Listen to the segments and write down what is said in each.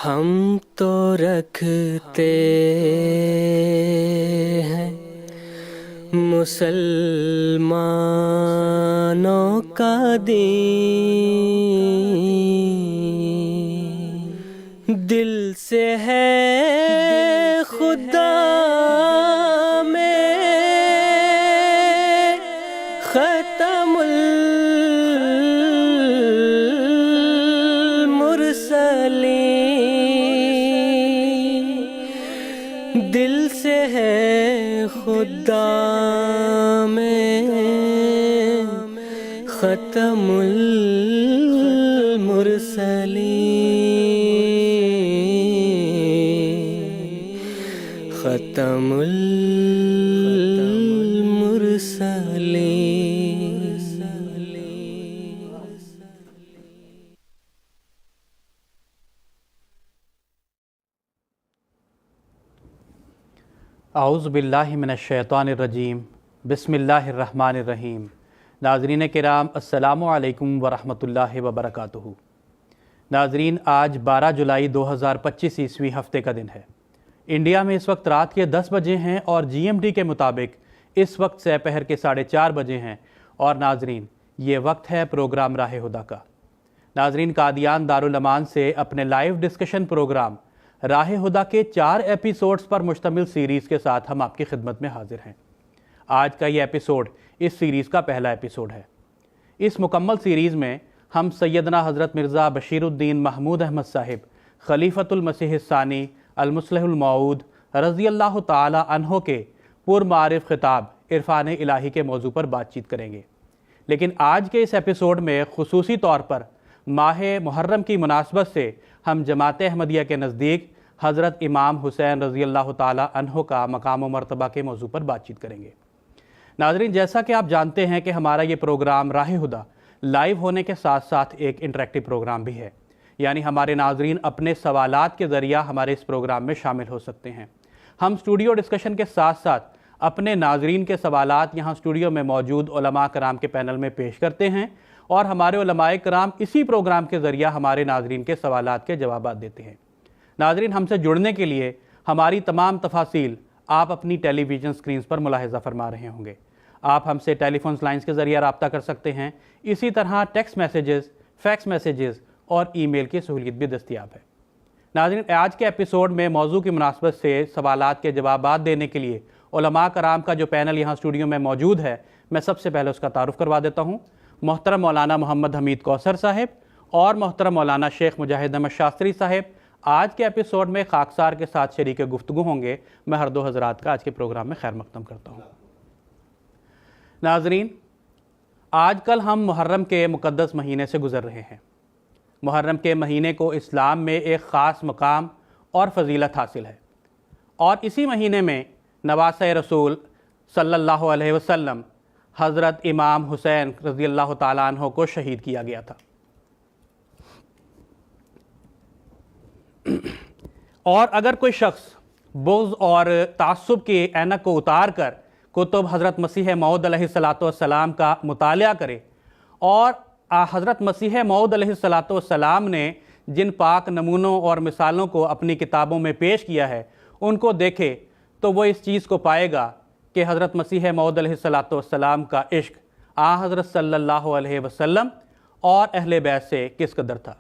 ہم تو رکھتے ہیں مسلمانوں کا دین، دل سے ہے خدا میں ختم المرسلین، دل سے ہے خدا میں ختم المرسلین، ختم المرسلین۔ اعوذ باللہ من الشیطان الرجیم، بسم اللہ الرحمن الرحیم۔ ناظرین کرام، السلام علیکم ورحمۃ اللہ وبرکاتہ۔ ناظرین، آج 12 جولائی 2025 عیسوی ہفتے کا دن ہے۔ انڈیا میں اس وقت رات کے 10 بجے ہیں اور جی ایم ٹی کے مطابق اس وقت سپہر کے 4:30 بجے ہیں، اور ناظرین یہ وقت ہے پروگرام راہ ہدیٰ کا۔ ناظرین، قادیان دارالامان سے اپنے لائیو ڈسکشن پروگرام راہ ہدیٰ کے 4 ایپیسوڈز پر مشتمل سیریز کے ساتھ ہم آپ کی خدمت میں حاضر ہیں۔ آج کا یہ ایپیسوڈ اس سیریز کا پہلا ایپیسوڈ ہے۔ اس مکمل سیریز میں ہم سیدنا حضرت مرزا بشیر الدین محمود احمد صاحب خلیفۃ المسیح الثانی المصلح الموعود رضی اللہ تعالی عنہ کے پرمعارف خطاب عرفان الہی کے موضوع پر بات چیت کریں گے۔ لیکن آج کے اس ایپیسوڈ میں خصوصی طور پر ماہ محرم کی مناسبت سے ہم جماعت احمدیہ کے نزدیک حضرت امام حسین رضی اللہ تعالی عنہ کا مقام و مرتبہ کے موضوع پر بات چیت کریں گے۔ ناظرین، جیسا کہ آپ جانتے ہیں کہ ہمارا یہ پروگرام راہ ہدیٰ لائیو ہونے کے ساتھ ساتھ ایک انٹریکٹیو پروگرام بھی ہے، یعنی ہمارے ناظرین اپنے سوالات کے ذریعہ ہمارے اس پروگرام میں شامل ہو سکتے ہیں۔ ہم اسٹوڈیو ڈسکشن کے ساتھ ساتھ اپنے ناظرین کے سوالات یہاں اسٹوڈیو میں موجود علماء کرام کے پینل میں پیش کرتے ہیں، اور ہمارے علماء کرام اسی پروگرام کے ذریعہ ہمارے ناظرین کے سوالات کے جوابات دیتے ہیں۔ ناظرین، ہم سے جڑنے کے لیے ہماری تمام تفاصیل آپ اپنی ٹیلی ویژن سکرینز پر ملاحظہ فرما رہے ہوں گے۔ آپ ہم سے ٹیلی فون لائنز کے ذریعہ رابطہ کر سکتے ہیں، اسی طرح ٹیکسٹ میسیجز، فیکس میسیجز اور ای میل کی سہولیت بھی دستیاب ہے۔ ناظرین، آج کے ایپیسوڈ میں موضوع کی مناسبت سے سوالات کے جوابات دینے کے لیے علماء کرام کا جو پینل یہاں اسٹوڈیو میں موجود ہے، میں سب سے پہلے اس کا تعارف کروا دیتا ہوں۔ محترم مولانا محمد حمید کوثر صاحب اور محترم مولانا شیخ مجاہد احمد شاستری صاحب آج کے ایپیسوڈ میں خاکسار کے ساتھ شریک گفتگو ہوں گے۔ میں ہر دو حضرات کا آج کے پروگرام میں خیر مقدم کرتا ہوں۔ ناظرین، آج کل ہم محرم کے مقدس مہینے سے گزر رہے ہیں۔ محرم کے مہینے کو اسلام میں ایک خاص مقام اور فضیلت حاصل ہے، اور اسی مہینے میں نواسۂ رسول صلی اللہ علیہ وسلم حضرت امام حسین رضی اللہ تعالیٰ عنہ کو شہید کیا گیا تھا۔ اور اگر کوئی شخص بغض اور تعصب کی اینک کو اتار کر کتب حضرت مسیح موعود علیہ السلام کا مطالعہ کرے، اور حضرت مسیح موعود علیہ السلام نے جن پاک نمونوں اور مثالوں کو اپنی کتابوں میں پیش کیا ہے ان کو دیکھے، تو وہ اس چیز کو پائے گا کہ حضرت مسیح موعود علیہ السلام کا عشق حضرت صلی اللہ علیہ وسلم اور اہل بیت سے کس قدر تھا۔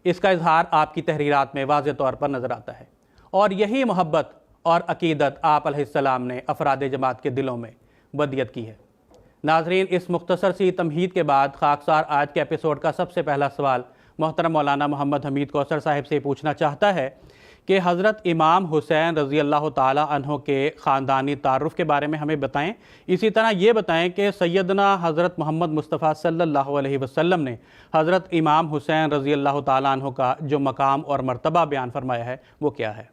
اس کا اظہار آپ کی تحریرات میں واضح طور پر نظر آتا ہے، اور یہی محبت اور عقیدت آپ علیہ السلام نے افراد جماعت کے دلوں میں ودیت کی ہے۔ ناظرین، اس مختصر سی تمہید کے بعد خاکسار آج کے ایپیسوڈ کا سب سے پہلا سوال محترم مولانا محمد حمید کوثر صاحب سے پوچھنا چاہتا ہے کہ حضرت امام حسین رضی اللہ تعالی عنہ کے خاندانی تعارف کے بارے میں ہمیں بتائیں، اسی طرح یہ بتائیں کہ سیدنا حضرت محمد مصطفیٰ صلی اللہ علیہ وسلم نے حضرت امام حسین رضی اللہ تعالی عنہ کا جو مقام اور مرتبہ بیان فرمایا ہے وہ کیا ہے؟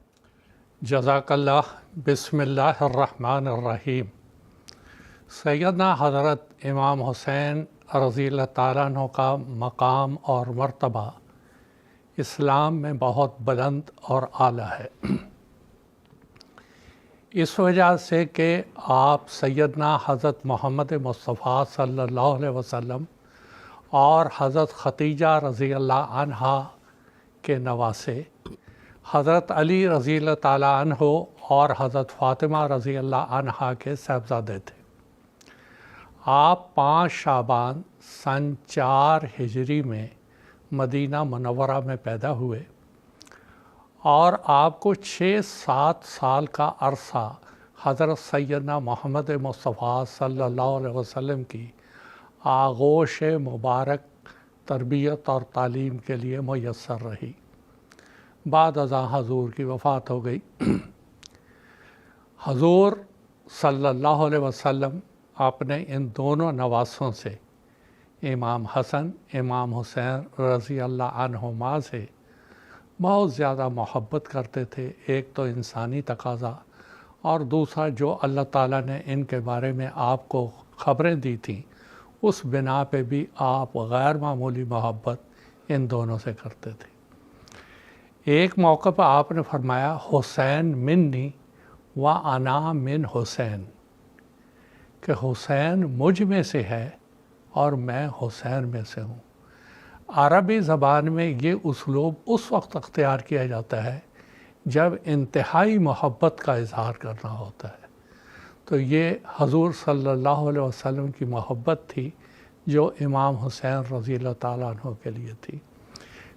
جزاک اللہ۔ بسم اللہ الرحمن الرحیم۔ سیدنا حضرت امام حسین رضی اللہ تعالیٰ عنہ کا مقام اور مرتبہ اسلام میں بہت بلند اور اعلیٰ ہے، اس وجہ سے کہ آپ سیدنا حضرت محمد مصطفیٰ صلی اللہ علیہ وسلم اور حضرت خدیجہ رضی اللہ عنہا کے نواسے حضرت علی رضی اللہ تعالیٰ عنہ اور حضرت فاطمہ رضی اللہ عنہا کے صاحبزادے تھے۔ آپ 5 شعبان سن 4 ہجری میں مدینہ منورہ میں پیدا ہوئے اور آپ کو 6-7 سال کا عرصہ حضرت سیدنا محمد مصطفیٰ صلی اللہ علیہ وسلم کی آغوش مبارک تربیت اور تعلیم کے لیے میسر رہی۔ بعد ازاں حضور کی وفات ہو گئی۔ حضور صلی اللہ علیہ وسلم اپنے ان دونوں نواسوں سے، امام حسن امام حسین رضی اللہ عنہما سے بہت زیادہ محبت کرتے تھے۔ ایک تو انسانی تقاضا اور دوسرا جو اللہ تعالیٰ نے ان کے بارے میں آپ کو خبریں دی تھیں، اس بنا پہ بھی آپ غیر معمولی محبت ان دونوں سے کرتے تھے۔ ایک موقع پر آپ نے فرمایا حسین منی و انا من حسین، کہ حسین مجھ میں سے ہے اور میں حسین میں سے ہوں۔ عربی زبان میں یہ اسلوب اس وقت اختیار کیا جاتا ہے جب انتہائی محبت کا اظہار کرنا ہوتا ہے، تو یہ حضور صلی اللہ علیہ وسلم کی محبت تھی جو امام حسین رضی اللہ تعالیٰ عنہ کے لیے تھی۔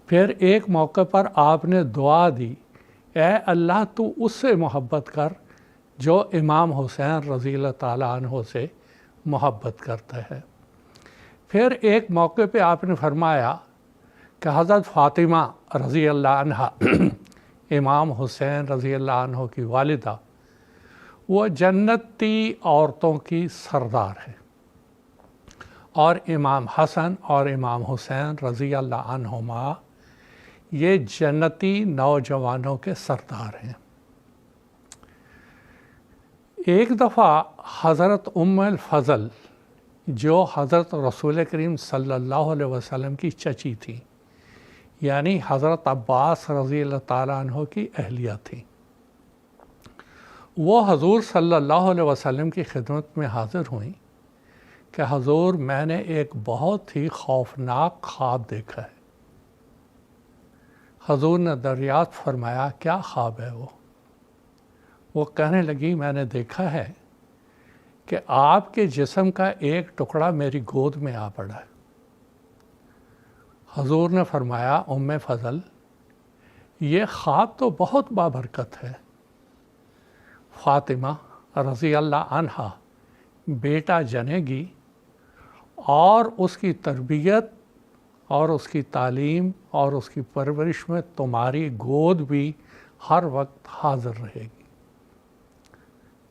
پھر ایک موقع پر آپ نے دعا دی، اے اللہ تو اس سے محبت کر جو امام حسین رضی اللہ تعالیٰ عنہ سے محبت کرتا ہے۔ پھر ایک موقع پہ آپ نے فرمایا کہ حضرت فاطمہ رضی اللہ عنہ امام حسین رضی اللہ عنہ کی والدہ، وہ جنتی عورتوں کی سردار ہے، اور امام حسن اور امام حسین رضی اللہ عنہما یہ جنتی نوجوانوں کے سردار ہیں۔ ایک دفعہ حضرت ام الفضل جو حضرت رسول کریم صلی اللہ علیہ وسلم کی چچی تھیں، یعنی حضرت عباس رضی اللہ تعالیٰ عنہ کی اہلیہ تھیں، وہ حضور صلی اللہ علیہ وسلم کی خدمت میں حاضر ہوئیں کہ حضور میں نے ایک بہت ہی خوفناک خواب دیکھا ہے۔ حضور نے دریافت فرمایا کیا خواب ہے وہ کہنے لگی میں نے دیکھا ہے کہ آپ کے جسم کا ایک ٹکڑا میری گود میں آ پڑا ہے۔ حضور نے فرمایا ام فضل یہ خواب تو بہت بابرکت ہے، فاطمہ رضی اللہ عنہا بیٹا جنے گی اور اس کی تربیت اور اس کی تعلیم اور اس کی پرورش میں تمہاری گود بھی ہر وقت حاضر رہے گی۔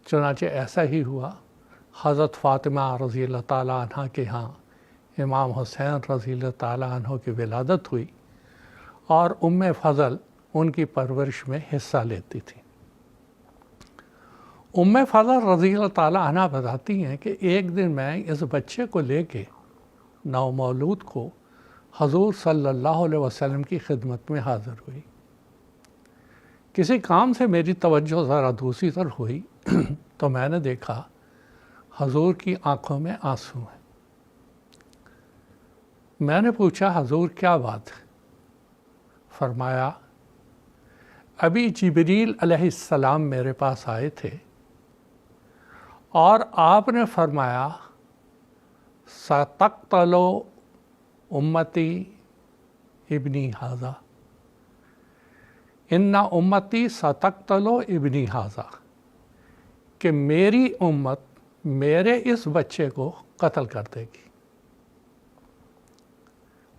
چنانچہ ایسا ہی ہوا۔ حضرت فاطمہ رضی اللہ تعالیٰ عنہ کے ہاں امام حسین رضی اللہ تعالیٰ عنہ کی ولادت ہوئی اور ام فضل ان کی پرورش میں حصہ لیتی تھی۔ ام فضل رضی اللہ تعالیٰ عنہ بتاتی ہیں کہ ایک دن میں اس بچے کو لے کے نومولود کو حضور صلی اللہ علیہ وسلم کی خدمت میں حاضر ہوئی۔ کسی کام سے میری توجہ ذرا دوسری طرف ہوئی تو میں نے دیکھا حضور کی آنکھوں میں آنسو ہیں۔ میں نے پوچھا حضور کیا بات ہے؟ فرمایا ابھی جبریل علیہ السلام میرے پاس آئے تھے اور آپ نے فرمایا سَتَقْتَلُ امتی ابنی ھذا، ان امتی سَتَقْتَلُ ابنی ھذا، کہ میری امت میرے اس بچے کو قتل کر دے گی۔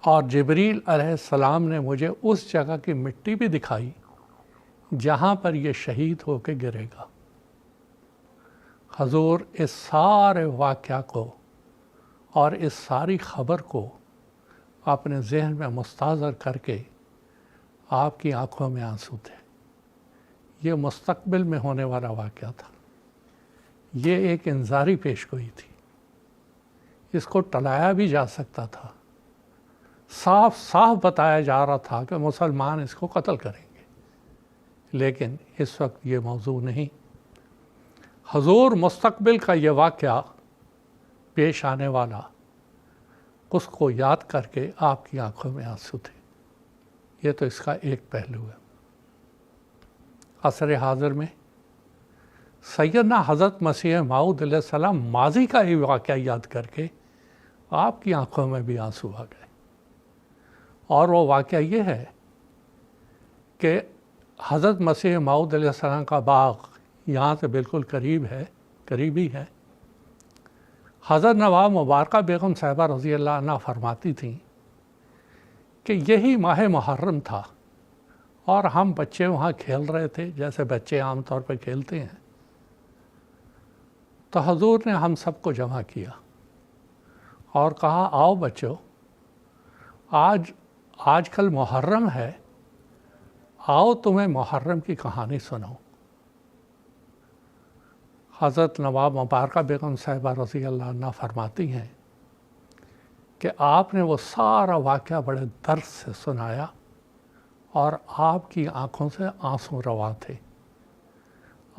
اور جبریل علیہ السلام نے مجھے اس جگہ کی مٹی بھی دکھائی جہاں پر یہ شہید ہو کے گرے گا۔ حضور اس سارے واقعہ کو اور اس ساری خبر کو اپنے ذہن میں مستحضر کر کے آپ کی آنکھوں میں آنسو تھے۔ یہ مستقبل میں ہونے والا واقعہ تھا، یہ ایک انذاری پیشگوئی تھی، اس کو ٹلایا بھی جا سکتا تھا، صاف صاف بتایا جا رہا تھا کہ مسلمان اس کو قتل کریں گے، لیکن اس وقت یہ موضوع نہیں۔ حضور مستقبل کا یہ واقعہ پیش آنے والا، اس کو یاد کر کے آپ کی آنکھوں میں آنسو تھے۔ یہ تو اس کا ایک پہلو ہے۔ عصر حاضر میں سیدنا حضرت مسیح موعود علیہ السلام ماضی کا ہی واقعہ یاد کر کے آپ کی آنکھوں میں بھی آنسو آ گئے، اور وہ واقعہ یہ ہے کہ حضرت مسیح موعود علیہ السلام کا باغ یہاں سے بالکل قریبی ہے۔ حضرت نواب مبارکہ بیگم صاحبہ رضی اللہ عنہ فرماتی تھیں کہ یہی ماہ محرم تھا اور ہم بچے وہاں کھیل رہے تھے جیسے بچے عام طور پہ کھیلتے ہیں، تو حضور نے ہم سب کو جمع کیا اور کہا آؤ بچو، آج کل محرم ہے، آؤ تمہیں محرم کی کہانی سناؤں۔ حضرت نواب مبارکہ بیگم صاحبہ رضی اللہ عنہ فرماتی ہیں کہ آپ نے وہ سارا واقعہ بڑے درد سے سنایا اور آپ کی آنکھوں سے آنسو رواں تھے۔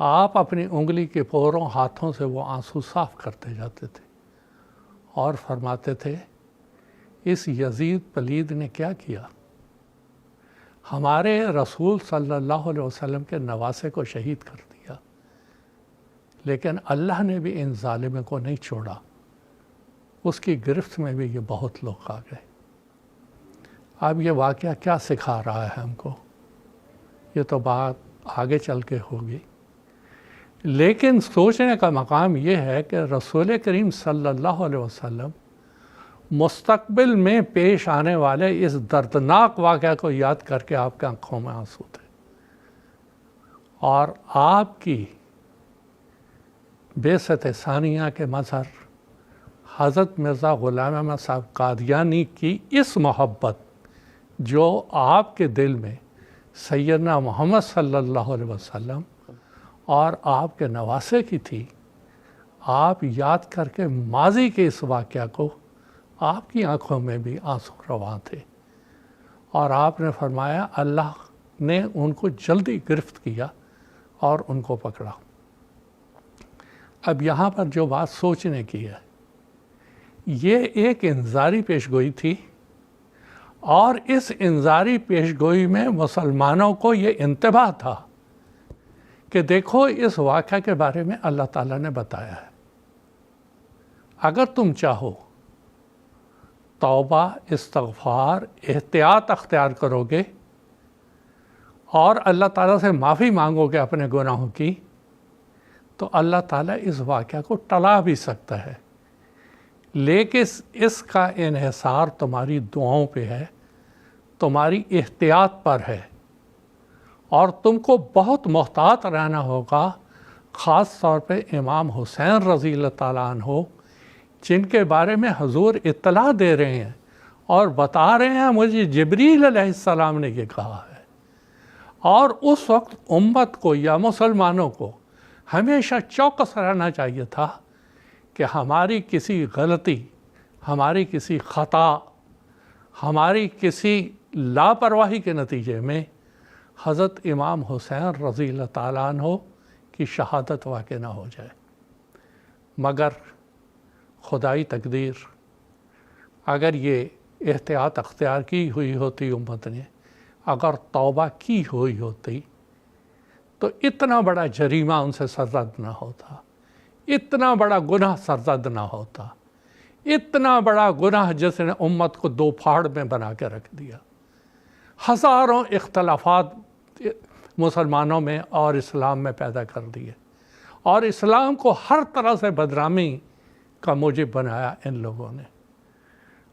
آپ اپنی انگلی کے پوروں ہاتھوں سے وہ آنسو صاف کرتے جاتے تھے اور فرماتے تھے اس یزید پلید نے کیا کیا، ہمارے رسول صلی اللہ علیہ وسلم کے نواسے کو شہید کر دیا، لیکن اللہ نے بھی ان ظالموں کو نہیں چھوڑا، اس کی گرفت میں بھی یہ بہت لوگ آ گئے۔ اب یہ واقعہ کیا سکھا رہا ہے ہم کو؟ یہ تو بات آگے چل کے ہوگی، لیکن سوچنے کا مقام یہ ہے کہ رسول کریم صلی اللہ علیہ وسلم مستقبل میں پیش آنے والے اس دردناک واقعہ کو یاد کر کے آپ کے آنکھوں میں آنسو تھے، اور آپ کی بعثت ثانیہ کے مظہر حضرت مرزا غلام احمد صاحب قادیانی کی اس محبت جو آپ کے دل میں سیدنا محمد صلی اللہ علیہ وسلم اور آپ کے نواسے کی تھی، آپ یاد کر کے ماضی کے اس واقعہ کو آپ کی آنکھوں میں بھی آنسو رواں تھے، اور آپ نے فرمایا اللہ نے ان کو جلدی گرفت کیا اور ان کو پکڑا۔ اب یہاں پر جو بات سوچنے کی ہے، یہ ایک انذاری پیشگوئی تھی، اور اس انذاری پیشگوئی میں مسلمانوں کو یہ انتباہ تھا کہ دیکھو اس واقعہ کے بارے میں اللہ تعالیٰ نے بتایا ہے، اگر تم چاہو توبہ، استغفار، احتیاط اختیار کرو گے اور اللہ تعالیٰ سے معافی مانگو گے اپنے گناہوں کی، تو اللہ تعالیٰ اس واقعہ کو ٹلا بھی سکتا ہے، لیکن اس کا انحصار تمہاری دعاؤں پہ ہے، تمہاری احتیاط پر ہے، اور تم کو بہت محتاط رہنا ہوگا، خاص طور پہ امام حسین رضی اللہ تعالیٰ عنہ جن کے بارے میں حضور اطلاع دے رہے ہیں اور بتا رہے ہیں مجھے جبریل علیہ السلام نے یہ کہا ہے، اور اس وقت امت کو یا مسلمانوں کو ہمیشہ چوکس رہنا چاہیے تھا کہ ہماری کسی غلطی، ہماری کسی خطا، ہماری کسی لاپرواہی کے نتیجے میں حضرت امام حسین رضی اللہ تعالیٰ عنہ کی شہادت واقع نہ ہو جائے۔ مگر خدائی تقدیر، اگر یہ احتیاط اختیار کی ہوئی ہوتی امت نے، اگر توبہ کی ہوئی ہوتی، تو اتنا بڑا جریمہ ان سے سرزد نہ ہوتا، اتنا بڑا گناہ سرزد نہ ہوتا، اتنا بڑا گناہ جس نے امت کو دو پھاڑ میں بنا کے رکھ دیا، ہزاروں اختلافات مسلمانوں میں اور اسلام میں پیدا کر دیے، اور اسلام کو ہر طرح سے بدنامی کا موجب بنایا ان لوگوں نے۔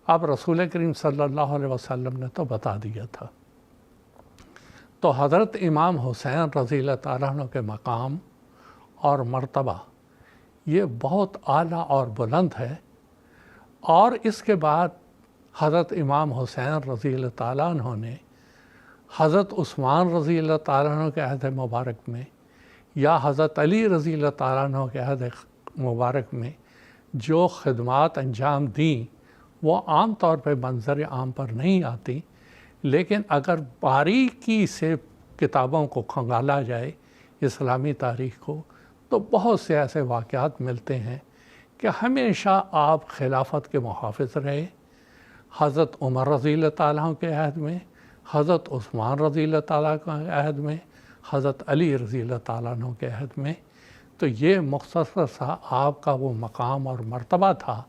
اب رسول کریم صلی اللہ علیہ وسلم نے تو بتا دیا تھا، تو حضرت امام حسین رضی اللہ تعالیٰ عنہ کے مقام اور مرتبہ یہ بہت اعلیٰ اور بلند ہے، اور اس کے بعد حضرت امام حسین رضی اللہ تعالیٰ عنہ نے حضرت عثمان رضی اللہ تعالیٰ عنہ کے عہد مبارک میں یا حضرت علی رضی اللہ تعالیٰ عنہ کے عہد مبارک میں جو خدمات انجام دیں وہ عام طور پہ منظر عام پر نہیں آتی، لیکن اگر باریکی سے کتابوں کو کھنگالا جائے اسلامی تاریخ کو، تو بہت سے ایسے واقعات ملتے ہیں کہ ہمیشہ آپ خلافت کے محافظ رہے، حضرت عمر رضی اللہ تعالیٰ کے عہد میں، حضرت عثمان رضی اللہ تعالیٰ کے عہد میں، حضرت علی رضی اللہ تعالیٰ عنہ کے عہد میں، تو یہ مختصر سا آپ کا وہ مقام اور مرتبہ تھا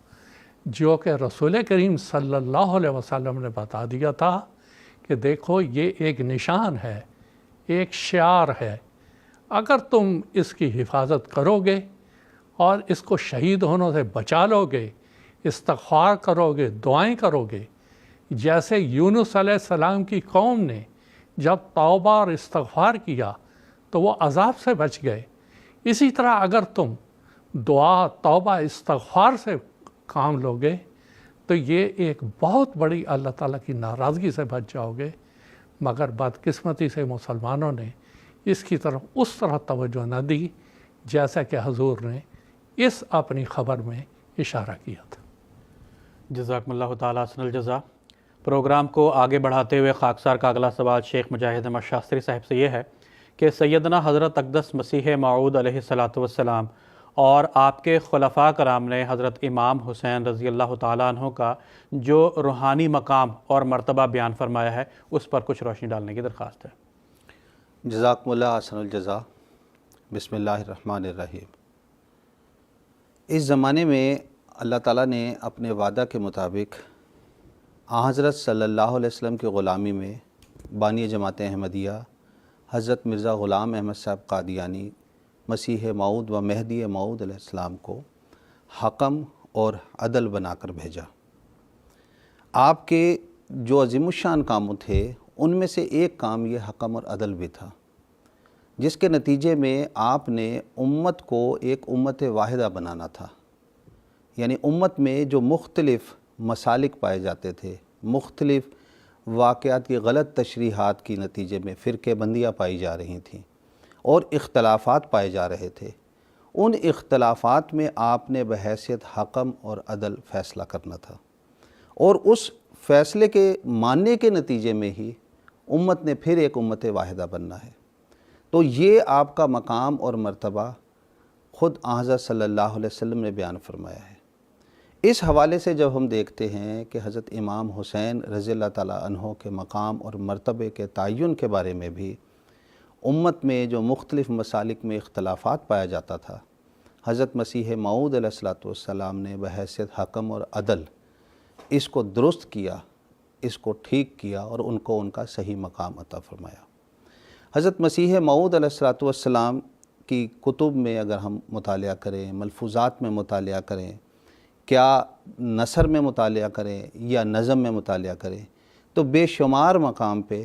جو کہ رسول کریم صلی اللہ علیہ وسلم نے بتا دیا تھا کہ دیکھو یہ ایک نشان ہے، ایک شعار ہے، اگر تم اس کی حفاظت کرو گے اور اس کو شہید ہونے سے بچا لو گے، استغفار کرو گے، دعائیں کرو گے، جیسے یونس علیہ السلام کی قوم نے جب توبہ اور استغفار کیا تو وہ عذاب سے بچ گئے، اسی طرح اگر تم دعا، توبہ، استغفار سے کام لو گے تو یہ ایک بہت بڑی اللہ تعالیٰ کی ناراضگی سے بچ جاؤ گے۔ مگر بدقسمتی سے مسلمانوں نے اس کی طرف اس طرح توجہ نہ دی جیسا کہ حضور نے اس اپنی خبر میں اشارہ کیا تھا۔ جزاکم اللہ تعالیٰ حسن الجزا۔ پروگرام کو آگے بڑھاتے ہوئے خاکسار کا اگلا سوال شیخ مجاہد احمد شاستری صاحب سے یہ ہے کہ سیدنا حضرت اقدس مسیح موعود علیہ السلام اور آپ کے خلفاء کرام نے حضرت امام حسین رضی اللہ تعالیٰ عنہ کا جو روحانی مقام اور مرتبہ بیان فرمایا ہے اس پر کچھ روشنی ڈالنے کی درخواست ہے۔ جزاکم اللہ حسن الجزا۔ بسم اللہ الرحمن الرحیم۔ اس زمانے میں اللہ تعالیٰ نے اپنے وعدہ کے مطابق حضرت صلی اللہ علیہ وسلم کی غلامی میں بانی جماعت احمدیہ حضرت مرزا غلام احمد صاحب قادیانی مسیح موعود و مہدی موعود علیہ السلام کو حکم اور عدل بنا کر بھیجا۔ آپ کے جو عظیم الشان کام تھے ان میں سے ایک کام یہ حکم اور عدل بھی تھا، جس کے نتیجے میں آپ نے امت کو ایک امت واحدہ بنانا تھا۔ یعنی امت میں جو مختلف مسالک پائے جاتے تھے، مختلف واقعات کی غلط تشریحات کی نتیجے میں فرقے بندیاں پائی جا رہی تھیں اور اختلافات پائے جا رہے تھے، ان اختلافات میں آپ نے بحیثیت حکم اور عدل فیصلہ کرنا تھا، اور اس فیصلے کے ماننے کے نتیجے میں ہی امت نے پھر ایک امت واحدہ بننا ہے۔ تو یہ آپ کا مقام اور مرتبہ خود حضرت صلی اللہ علیہ وسلم نے بیان فرمایا ہے۔ اس حوالے سے جب ہم دیکھتے ہیں کہ حضرت امام حسین رضی اللہ تعالیٰ عنہ کے مقام اور مرتبے کے تعین کے بارے میں بھی امت میں جو مختلف مسالک میں اختلافات پایا جاتا تھا، حضرت مسیح موعود علیہ السلام نے بحیثیت حکم اور عدل اس کو درست کیا، اس کو ٹھیک کیا اور ان کو ان کا صحیح مقام عطا فرمایا۔ حضرت مسیح موعود علیہ السلام کی کتب میں اگر ہم مطالعہ کریں، ملفوظات میں مطالعہ کریں، کیا نثر میں مطالعہ کریں یا نظم میں مطالعہ کریں، تو بے شمار مقام پہ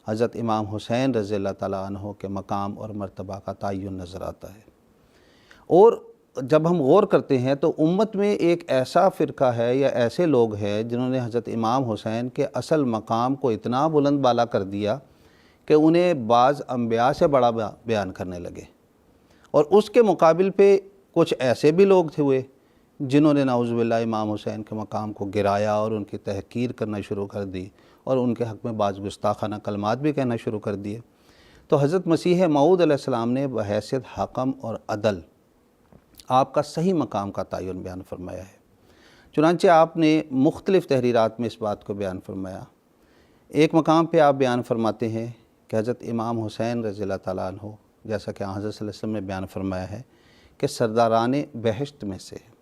حضرت امام حسین رضی اللہ تعالیٰ عنہ کے مقام اور مرتبہ کا تعین نظر آتا ہے۔ اور جب ہم غور کرتے ہیں تو امت میں ایک ایسا فرقہ ہے یا ایسے لوگ ہیں جنہوں نے حضرت امام حسین کے اصل مقام کو اتنا بلند بالا کر دیا کہ انہیں بعض انبیاء سے بڑا بیان کرنے لگے، اور اس کے مقابل پہ کچھ ایسے بھی لوگ ہوئے جنہوں نے نعوذ باللہ امام حسین کے مقام کو گرایا اور ان کی تحقیر کرنا شروع کر دی اور ان کے حق میں بعض گستاخانہ کلمات بھی کہنا شروع کر دیے۔ تو حضرت مسیح موعود علیہ السلام نے بحیثیت حکم اور عدل آپ کا صحیح مقام کا تعین بیان فرمایا ہے۔ چنانچہ آپ نے مختلف تحریرات میں اس بات کو بیان فرمایا۔ ایک مقام پہ آپ بیان فرماتے ہیں کہ حضرت امام حسین رضی اللہ تعالیٰ عنہ، جیسا کہ حضرت صلی اللہ علیہ وسلم نے بیان فرمایا ہے کہ سرداران بہشت میں سے ہے۔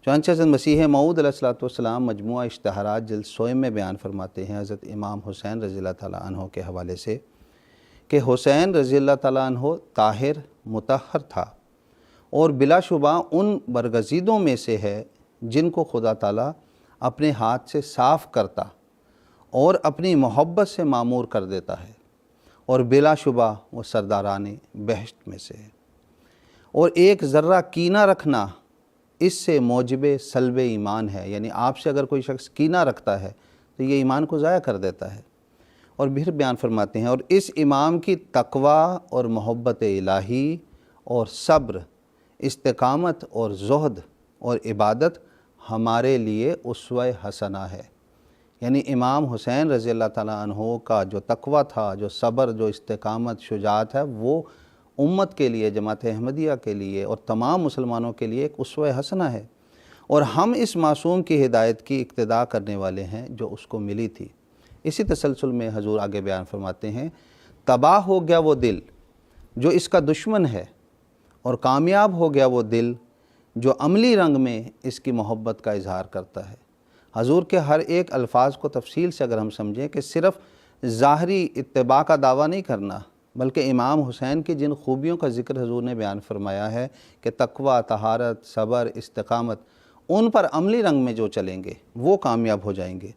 چنانچہ حضرت مسیح موعود علیہ السلام مجموعہ اشتہارات جلد 100 میں بیان فرماتے ہیں حضرت امام حسین رضی اللہ تعالیٰ عنہ کے حوالے سے کہ حسین رضی اللہ تعالیٰ عنہ طاہر مطہر تھا اور بلا شبہ ان برگزیدوں میں سے ہے جن کو خدا تعالیٰ اپنے ہاتھ سے صاف کرتا اور اپنی محبت سے معمور کر دیتا ہے، اور بلا شبہ وہ سرداران بہشت میں سے ہے۔ اور ایک ذرہ کینہ رکھنا اس سے موجب سلب ایمان ہے، یعنی آپ سے اگر کوئی شخص کینہ رکھتا ہے تو یہ ایمان کو ضائع کر دیتا ہے۔ اور پھر بیان فرماتے ہیں اور اس امام کی تقوی اور محبت الہی اور صبر، استقامت اور زہد اور عبادت ہمارے لیے اسوہ حسنہ ہے۔ یعنی امام حسین رضی اللہ تعالیٰ عنہ کا جو تقوی تھا، جو صبر، جو استقامت، شجاعت ہے، وہ امت کے لیے، جماعت احمدیہ کے لیے اور تمام مسلمانوں کے لیے ایک اسوہ حسنہ ہے، اور ہم اس معصوم کی ہدایت کی اقتداء کرنے والے ہیں جو اس کو ملی تھی۔ اسی تسلسل میں حضور آگے بیان فرماتے ہیں، تباہ ہو گیا وہ دل جو اس کا دشمن ہے، اور کامیاب ہو گیا وہ دل جو عملی رنگ میں اس کی محبت کا اظہار کرتا ہے۔ حضور کے ہر ایک الفاظ کو تفصیل سے اگر ہم سمجھیں کہ صرف ظاہری اتباع کا دعویٰ نہیں کرنا، بلکہ امام حسین کی جن خوبیوں کا ذکر حضور نے بیان فرمایا ہے کہ تقویٰ، طہارت، صبر، استقامت، ان پر عملی رنگ میں جو چلیں گے وہ کامیاب ہو جائیں گے۔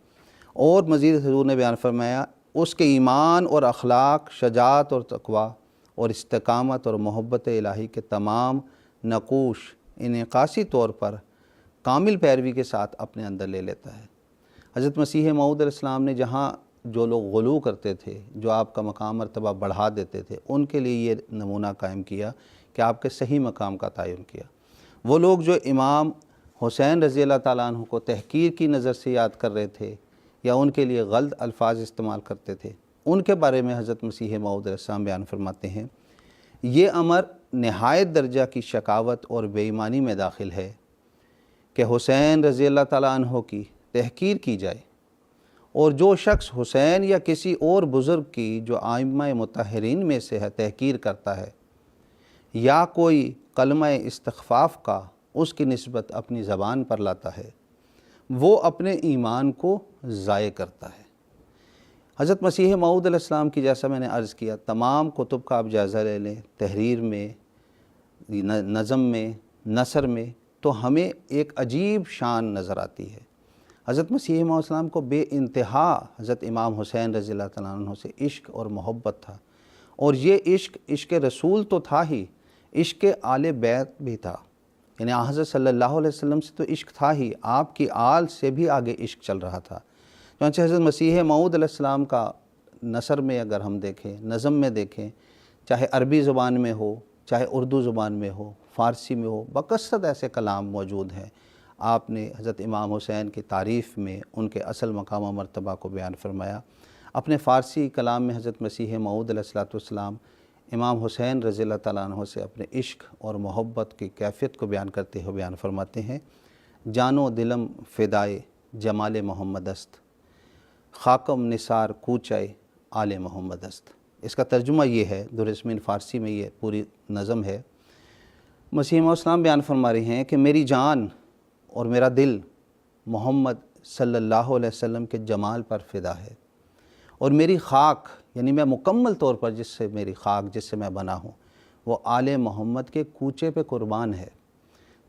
اور مزید حضور نے بیان فرمایا اس کے ایمان اور اخلاق، شجاعت اور تقویٰ اور استقامت اور محبت الہی کے تمام نقوش انعکاسی طور پر کامل پیروی کے ساتھ اپنے اندر لے لیتا ہے۔ حضرت مسیح موعود علیہ السلام نے جہاں جو لوگ غلو کرتے تھے، جو آپ کا مقام مرتبہ بڑھا دیتے تھے، ان کے لیے یہ نمونہ قائم کیا کہ آپ کے صحیح مقام کا تعین کیا۔ وہ لوگ جو امام حسین رضی اللہ تعالیٰ عنہ کو تحقیر کی نظر سے یاد کر رہے تھے یا ان کے لیے غلط الفاظ استعمال کرتے تھے، ان کے بارے میں حضرت مسیح موعود علیہ السلام بیان فرماتے ہیں، یہ امر نہایت درجہ کی شقاوت اور بے ایمانی میں داخل ہے کہ حسین رضی اللہ تعالیٰ عنہ کی تحقیر کی جائے، اور جو شخص حسین یا کسی اور بزرگ کی جو ائمہ مطہرین میں سے ہے تحقیر کرتا ہے، یا کوئی کلمہ استخفاف کا اس کی نسبت اپنی زبان پر لاتا ہے، وہ اپنے ایمان کو ضائع کرتا ہے۔ حضرت مسیح موعود علیہ السلام کی، جیسا میں نے عرض کیا، تمام کتب کا آپ جائزہ لے لیں، تحریر میں، نظم میں، نثر میں، تو ہمیں ایک عجیب شان نظر آتی ہے۔ حضرت مسیح موعود علیہ السلام کو بے انتہا حضرت امام حسین رضی اللہ تعالیٰ عنہ سے عشق اور محبت تھا، اور یہ عشق رسول تو تھا ہی، عشق آل بیت بھی تھا، یعنی حضرت صلی اللہ علیہ وسلم سے تو عشق تھا ہی، آپ کی آل سے بھی آگے عشق چل رہا تھا۔ چنانچہ حضرت مسیح موعود علیہ السلام کا نثر میں اگر ہم دیکھیں، نظم میں دیکھیں، چاہے عربی زبان میں ہو، چاہے اردو زبان میں ہو، فارسی میں ہو، بکثرت ایسے کلام موجود ہیں۔ آپ نے حضرت امام حسین کی تعریف میں ان کے اصل مقام و مرتبہ کو بیان فرمایا۔ اپنے فارسی کلام میں حضرت مسیح موعود علیہ السلام امام حسین رضی اللہ تعالیٰ عنہ سے اپنے عشق اور محبت کی کیفیت کو بیان کرتے ہوئے بیان فرماتے ہیں، جان و دلم فدائے جمال محمد است، خاکم نثار کوچائے آل محمد است۔ اس کا ترجمہ یہ ہے، درسمین فارسی میں یہ پوری نظم ہے۔ مسیح موعود السلام بیان فرما رہے ہیں کہ میری جان اور میرا دل محمد صلی اللہ علیہ وسلم کے جمال پر فدا ہے، اور میری خاک، یعنی میں مکمل طور پر جس سے میری خاک، جس سے میں بنا ہوں، وہ آل محمد کے کوچے پہ قربان ہے۔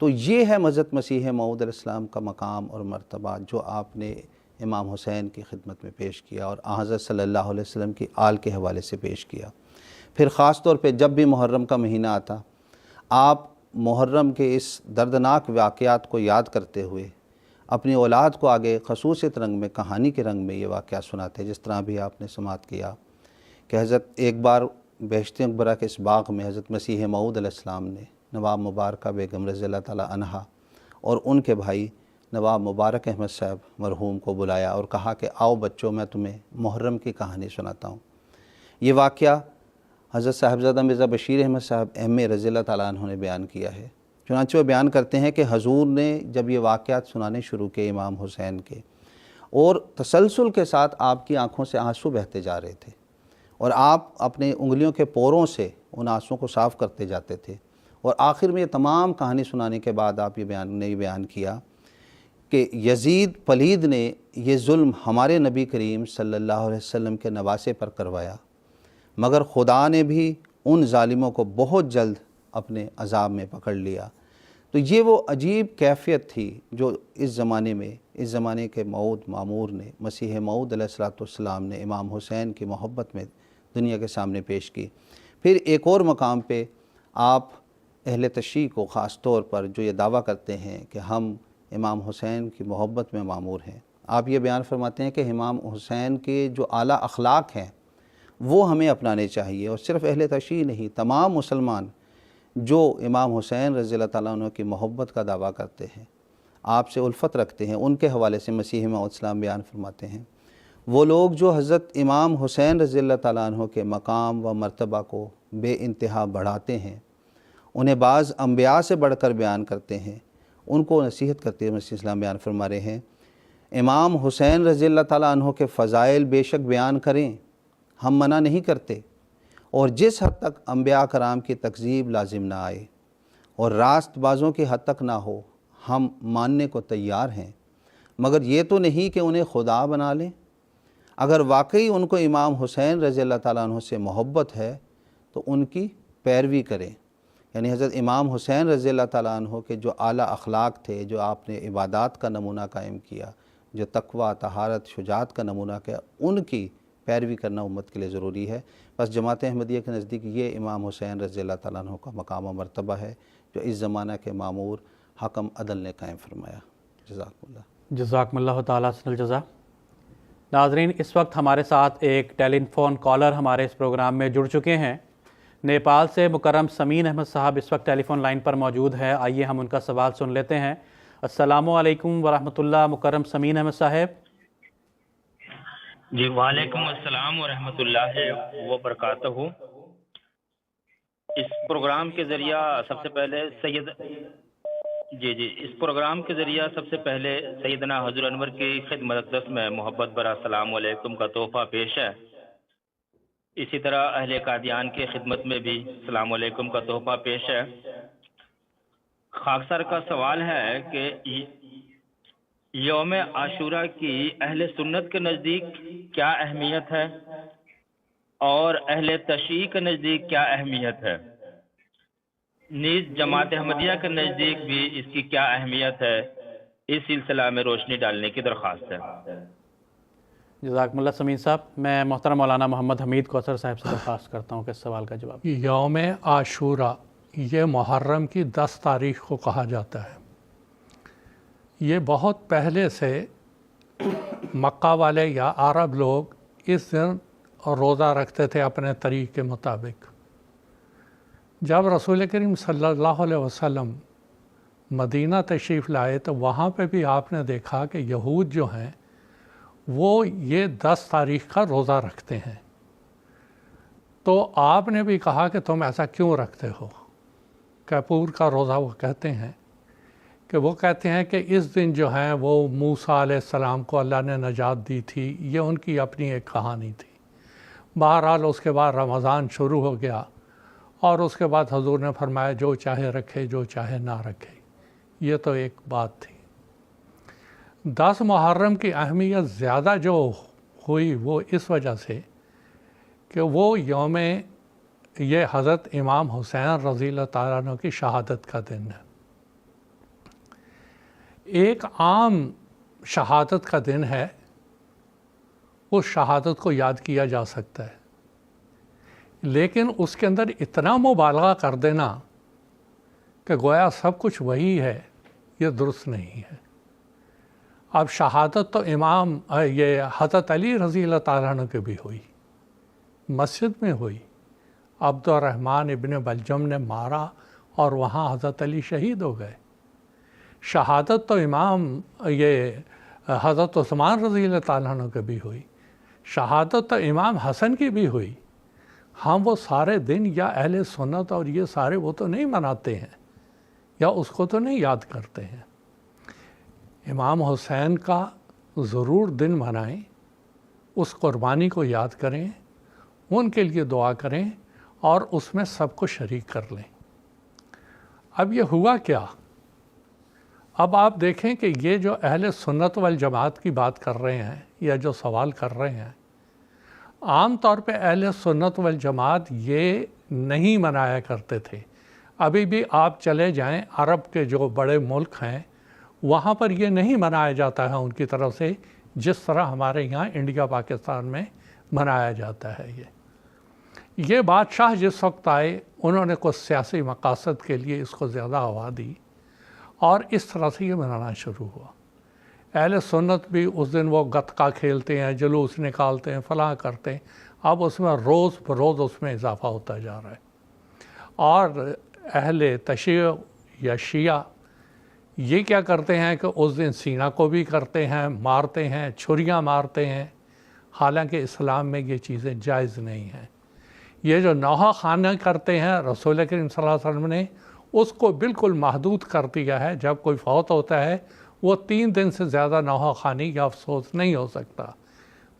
تو یہ ہے حضرت مسیح موعود علیہ السلام کا مقام اور مرتبہ جو آپ نے امام حسین کی خدمت میں پیش کیا اور حضرت صلی اللہ علیہ وسلم کی آل کے حوالے سے پیش کیا۔ پھر خاص طور پہ جب بھی محرم کا مہینہ آتا، آپ محرم کے اس دردناک واقعات کو یاد کرتے ہوئے اپنی اولاد کو آگے خصوصیت رنگ میں، کہانی کے رنگ میں یہ واقعات سناتے، جس طرح بھی آپ نے سماعت کیا کہ حضرت ایک بار بہشت اکبرہ کے اس باغ میں حضرت مسیح موعود علیہ السلام نے نواب مبارکہ بیگم رضی اللہ تعالیٰ عنہا اور ان کے بھائی نواب مبارک احمد صاحب مرحوم کو بلایا اور کہا کہ آؤ بچوں، میں تمہیں محرم کی کہانی سناتا ہوں۔ یہ واقعہ حضرت صاحبزادہ مرزا بشیر احمد صاحب ایم اے رضی اللہ تعالیٰ عنہ نے بیان کیا ہے۔ چنانچہ وہ بیان کرتے ہیں کہ حضور نے جب یہ واقعات سنانے شروع کیے امام حسین کے، اور تسلسل کے ساتھ آپ کی آنکھوں سے آنسو بہتے جا رہے تھے، اور آپ اپنے انگلیوں کے پوروں سے ان آنسوؤں کو صاف کرتے جاتے تھے، اور آخر میں یہ تمام کہانی سنانے کے بعد آپ یہ بیان کیا کہ یزید پلید نے یہ ظلم ہمارے نبی کریم صلی اللہ علیہ وسلم کے نواسے پر کروایا، مگر خدا نے بھی ان ظالموں کو بہت جلد اپنے عذاب میں پکڑ لیا۔ تو یہ وہ عجیب کیفیت تھی جو اس زمانے کے موعود معمور نے، مسیح موعود علیہ السلام نے امام حسین کی محبت میں دنیا کے سامنے پیش کی۔ پھر ایک اور مقام پہ آپ اہل تشیع کو خاص طور پر جو یہ دعویٰ کرتے ہیں کہ ہم امام حسین کی محبت میں معمور ہیں، آپ یہ بیان فرماتے ہیں کہ امام حسین کے جو اعلیٰ اخلاق ہیں وہ ہمیں اپنانے چاہیے، اور صرف اہل تشیع نہیں، تمام مسلمان جو امام حسین رضی اللہ تعالیٰ عنہ کی محبت کا دعویٰ کرتے ہیں، آپ سے الفت رکھتے ہیں، ان کے حوالے سے مسیح موعود السلام بیان فرماتے ہیں، وہ لوگ جو حضرت امام حسین رضی اللہ تعالیٰ عنہ کے مقام و مرتبہ کو بے انتہا بڑھاتے ہیں، انہیں بعض انبیاء سے بڑھ کر بیان کرتے ہیں، ان کو نصیحت کرتے ہیں۔ مسیح اسلام بیان فرما رہے ہیں، امام حسین رضی اللہ تعالیٰ عنہ کے فضائل بے شک بیان کریں، ہم منع نہیں کرتے، اور جس حد تک انبیاء کرام کی تکذیب لازم نہ آئے اور راست بازوں کی حد تک نہ ہو، ہم ماننے کو تیار ہیں، مگر یہ تو نہیں کہ انہیں خدا بنا لیں۔ اگر واقعی ان کو امام حسین رضی اللہ تعالیٰ عنہ سے محبت ہے تو ان کی پیروی کریں۔ یعنی حضرت امام حسین رضی اللہ تعالیٰ عنہ کے جو اعلیٰ اخلاق تھے، جو آپ نے عبادات کا نمونہ قائم کیا، جو تقوی، طہارت، شجاعت کا نمونہ کیا، ان کی پیروی کرنا امت کے لیے ضروری ہے۔ بس جماعت احمدیہ کے نزدیک یہ امام حسین رضی اللہ تعالیٰ عنہ کا مقام و مرتبہ ہے جو اس زمانہ کے معمور حکم عدل نے قائم فرمایا۔ جزاکم اللہ۔ جزاکم اللہ تعالیٰ حسن الجزا۔ ناظرین، اس وقت ہمارے ساتھ ایک ٹیلی فون کالر ہمارے اس پروگرام میں جڑ چکے ہیں۔ نیپال سے مکرم سمین احمد صاحب اس وقت ٹیلی فون لائن پر موجود ہے۔ آئیے ہم ان کا سوال سن لیتے ہیں۔ السلام علیکم ورحمۃ اللہ، مکرم سمین احمد صاحب۔ جی وعلیکم السلام ورحمۃ اللہ وبرکاتہ۔ اس پروگرام کے ذریعہ سب سے پہلے اس پروگرام کے ذریعہ سب سے پہلے سیدنا حضور انور کی خدمت اقدس میں محبت برا السلام علیکم کا تحفہ پیش ہے۔ اسی طرح اہل قادیان کی خدمت میں بھی السلام علیکم کا تحفہ پیش ہے۔ خاکسار کا سوال ہے کہ یوم عاشورہ کی اہل سنت کے نزدیک کیا اہمیت ہے اور اہل تشیع کے نزدیک کیا اہمیت ہے، نیز جماعت احمدیہ کے نزدیک بھی اس کی کیا اہمیت ہے، اس سلسلہ میں روشنی ڈالنے کی درخواست ہے۔ جزاکم اللہ سمین صاحب۔ میں محترم مولانا محمد حمید کوثر صاحب سے درخواست کرتا ہوں کہ اس سوال کا جواب۔ یوم عاشورہ یہ محرم کی 10 تاریخ کو کہا جاتا ہے۔ یہ بہت پہلے سے مکہ والے یا عرب لوگ اس دن روزہ رکھتے تھے اپنے طریق کے مطابق۔ جب رسول کریم صلی اللہ علیہ وسلم مدینہ تشریف لائے تو وہاں پہ بھی آپ نے دیکھا کہ یہود جو ہیں وہ یہ 10 تاریخ کا روزہ رکھتے ہیں۔ تو آپ نے بھی کہا کہ تم ایسا کیوں رکھتے ہو؟ کیپور کا روزہ وہ کہتے ہیں کہ وہ کہتے ہیں کہ اس دن جو ہیں وہ موسیٰ علیہ السلام کو اللہ نے نجات دی تھی، یہ ان کی اپنی ایک کہانی تھی۔ بہرحال اس کے بعد رمضان شروع ہو گیا اور اس کے بعد حضور نے فرمایا جو چاہے رکھے جو چاہے نہ رکھے۔ یہ تو ایک بات تھی۔ 10 محرم کی اہمیت زیادہ جو ہوئی وہ اس وجہ سے کہ وہ یوم یہ حضرت امام حسین رضی اللہ تعالیٰ عنہ کی شہادت کا دن ہے۔ ایک عام شہادت کا دن ہے، اس شہادت کو یاد کیا جا سکتا ہے، لیکن اس کے اندر اتنا مبالغہ کر دینا کہ گویا سب کچھ وہی ہے، یہ درست نہیں ہے۔ اب شہادت تو امام یہ حضرت علی رضی اللہ تعالیٰ عنہ کی بھی ہوئی، مسجد میں ہوئی۔ عبد الرحمن ابن بلجم نے مارا اور وہاں حضرت علی شہید ہو گئے۔ شہادت تو امام یہ حضرت عثمان رضی اللہ تعالیٰ عنہ کی بھی ہوئی۔ شہادت تو امام حسن کی بھی ہوئی۔ ہم وہ سارے دن یا اہل سنت اور یہ سارے وہ تو نہیں مناتے ہیں یا اس کو تو نہیں یاد کرتے ہیں۔ امام حسین کا ضرور دن منائیں، اس قربانی کو یاد کریں، ان کے لیے دعا کریں اور اس میں سب کو شریک کر لیں۔ اب یہ ہوا کیا؟ اب آپ دیکھیں کہ یہ جو اہل سنت والجماعت کی بات کر رہے ہیں یا جو سوال کر رہے ہیں، عام طور پہ اہل سنت والجماعت یہ نہیں منایا کرتے تھے۔ ابھی بھی آپ چلے جائیں عرب کے جو بڑے ملک ہیں وہاں پر یہ نہیں منایا جاتا ہے ان کی طرف سے جس طرح ہمارے یہاں انڈیا پاکستان میں منایا جاتا ہے۔ یہ بادشاہ جس وقت آئے انہوں نے کچھ سیاسی مقاصد کے لیے اس کو زیادہ ہوا دی اور اس طرح سے یہ منانا شروع ہوا۔ اہل سنت بھی اس دن وہ گتکا کھیلتے ہیں، جلوس نکالتے ہیں، فلاں کرتے ہیں۔ اب اس میں روز بروز اس میں اضافہ ہوتا جا رہا ہے۔ اور اہل تشیع یا شیعہ یہ کیا کرتے ہیں کہ اس دن سینہ کو بھی کرتے ہیں، مارتے ہیں، چھریاں مارتے ہیں، حالانکہ اسلام میں یہ چیزیں جائز نہیں ہیں۔ یہ جو نوحہ خانہ کرتے ہیں رسول کریم صلی اللہ علیہ وسلم نے اس کو بالکل محدود کر دیا ہے۔ جب کوئی فوت ہوتا ہے وہ 3 دن سے زیادہ نوحہ خانی یا افسوس نہیں ہو سکتا،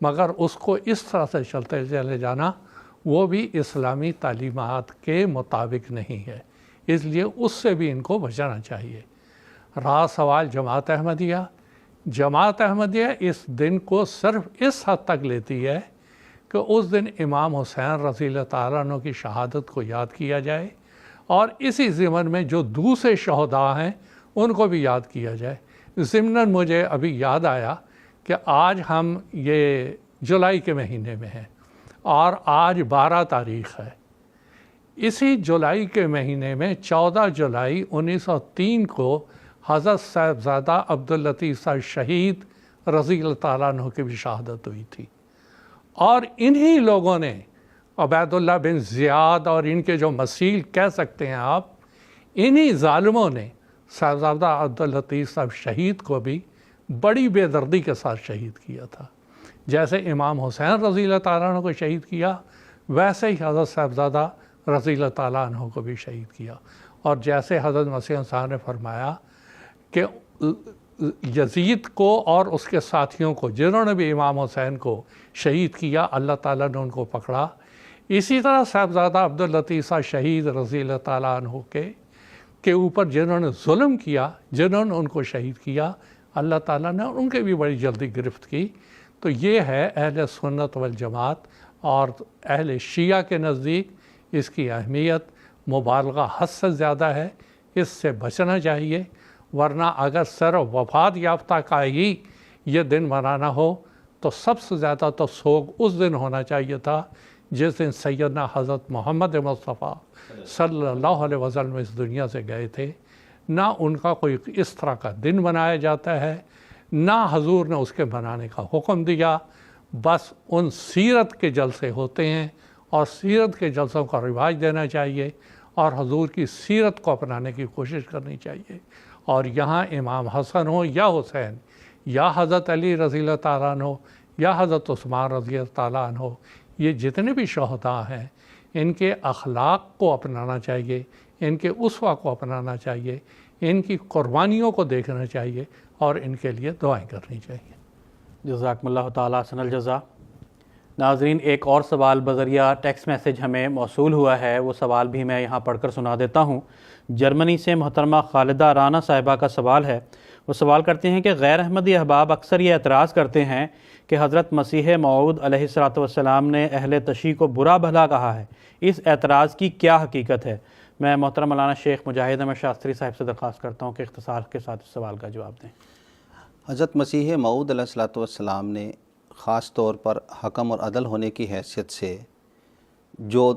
مگر اس کو اس طرح سے چلتے چلے جانا وہ بھی اسلامی تعلیمات کے مطابق نہیں ہے، اس لیے اس سے بھی ان کو بچنا چاہیے۔ رہا سوال جماعت احمدیہ، جماعت احمدیہ اس دن کو صرف اس حد تک لیتی ہے کہ اس دن امام حسین رضی اللہ تعالیٰ عنہ کی شہادت کو یاد کیا جائے، اور اسی ضمن میں جو دوسرے شہداء ہیں ان کو بھی یاد کیا جائے۔ ضمناً مجھے ابھی یاد آیا کہ آج ہم یہ جولائی کے مہینے میں ہیں اور آج 12 تاریخ ہے۔ اسی جولائی کے مہینے میں 14 جولائی 1903 کو حضرت صاحبزادہ عبداللطیف صاحب شہید رضی اللہ تعالیٰ عنہ کی بھی شہادت ہوئی تھی، اور انہی لوگوں نے عبید اللہ بن زیاد اور ان کے جو مسیل کہہ سکتے ہیں آپ، انہی ظالموں نے صاحبزادہ عبداللطیف صاحب شہید کو بھی بڑی بے دردی کے ساتھ شہید کیا تھا۔ جیسے امام حسین رضی اللہ تعالیٰ عنہ کو شہید کیا، ویسے ہی حضرت صاحبزادہ رضی اللہ تعالیٰ عنہ کو بھی شہید کیا۔ اور جیسے حضرت مسیح صاحب نے فرمایا کہ یزید کو اور اس کے ساتھیوں کو جنہوں نے بھی امام حسین کو شہید کیا، اللہ تعالیٰ نے ان کو پکڑا، اسی طرح صاحبزادہ عبداللطیف صاحب شہید رضی اللہ تعالیٰ عنہ کے اوپر جنہوں نے ظلم کیا، جنہوں نے ان کو شہید کیا، اللہ تعالیٰ نے ان کے بھی بڑی جلدی گرفت کی۔ تو یہ ہے اہل سنت والجماعت، اور اہل شیعہ کے نزدیک اس کی اہمیت مبالغہ حد سے زیادہ ہے، اس سے بچنا چاہیے، ورنہ اگر صرف وفات یافتہ کا ہی یہ دن منانا ہو تو سب سے زیادہ تو سوگ اس دن ہونا چاہیے تھا جس دن سیدنا حضرت محمد مصطفیٰ صلی اللہ علیہ وسلم اس دنیا سے گئے تھے۔ نہ ان کا کوئی اس طرح کا دن منایا جاتا ہے، نہ حضور نے اس کے منانے کا حکم دیا، بس ان سیرت کے جلسے ہوتے ہیں، اور سیرت کے جلسوں کا رواج دینا چاہیے، اور حضور کی سیرت کو اپنانے کی کوشش کرنی چاہیے۔ اور یہاں امام حسن ہو یا حسین، یا حضرت علی رضی اللہ تعالیٰ عنہ، یا حضرت عثمان رضی اللہ تعالیٰ عنہ، یہ جتنے بھی شہداء ہیں ان کے اخلاق کو اپنانا چاہیے، ان کے اسوہ کو اپنانا چاہیے، ان کی قربانیوں کو دیکھنا چاہیے، اور ان کے لیے دعائیں کرنی چاہیے۔ جزاکم اللہ تعالیٰ احسن الجزا۔ ناظرین، ایک اور سوال بذریعہ ٹیکسٹ میسیج ہمیں موصول ہوا ہے، وہ سوال بھی میں یہاں پڑھ کر سنا دیتا ہوں۔ جرمنی سے محترمہ خالدہ رانا صاحبہ کا سوال ہے۔ وہ سوال کرتے ہیں کہ غیر احمدی احباب اکثر یہ اعتراض کرتے ہیں کہ حضرت مسیح موعود علیہ السلام نے اہل تشیع کو برا بھلا کہا ہے، اس اعتراض کی کیا حقیقت ہے؟ میں محترم مولانا شیخ مجاہد احمد شاستری صاحب سے درخواست کرتا ہوں کہ اختصار کے ساتھ اس سوال کا جواب دیں۔ حضرت مسیح موعود علیہ السلام نے خاص طور پر حکم اور عدل ہونے کی حیثیت سے جو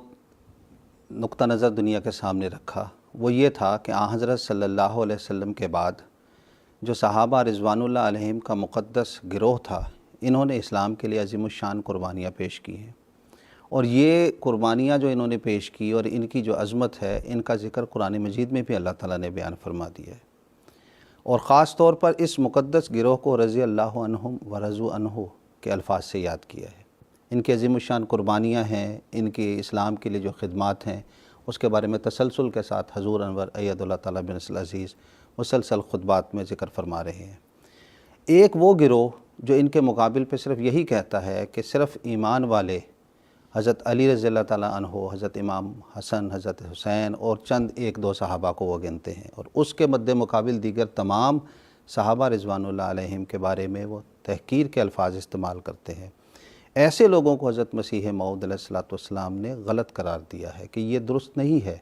نقطہ نظر دنیا کے سامنے رکھا وہ یہ تھا کہ آن حضرت صلی اللہ علیہ وسلم کے بعد جو صحابہ رضوان اللہ علیہم کا مقدس گروہ تھا، انہوں نے اسلام کے لیے عظیم الشان قربانیاں پیش کی ہیں، اور یہ قربانیاں جو انہوں نے پیش کی اور ان کی جو عظمت ہے، ان کا ذکر قرآن مجید میں بھی اللہ تعالیٰ نے بیان فرما دیا ہے، اور خاص طور پر اس مقدس گروہ کو رضی اللہ عنہم ورضوا عنہ کے الفاظ سے یاد کیا ہے۔ ان کی عظیم الشان قربانیاں ہیں، ان کی اسلام کے لیے جو خدمات ہیں، اس کے بارے میں تسلسل کے ساتھ حضور انور اید اللہ تعالیٰ بن نصر العزیز مسلسل خطبات میں ذکر فرما رہے ہیں۔ ایک وہ گروہ جو ان کے مقابل پہ صرف یہی کہتا ہے کہ صرف ایمان والے حضرت علی رضی اللہ تعالیٰ عنہ، حضرت امام حسن، حضرت حسین اور چند ایک دو صحابہ کو وہ گنتے ہیں، اور اس کے مد مقابل دیگر تمام صحابہ رضوان اللہ علیہم کے بارے میں وہ تحقیر کے الفاظ استعمال کرتے ہیں۔ ایسے لوگوں کو حضرت مسیح موعود علیہ السلام نے غلط قرار دیا ہے کہ یہ درست نہیں ہے،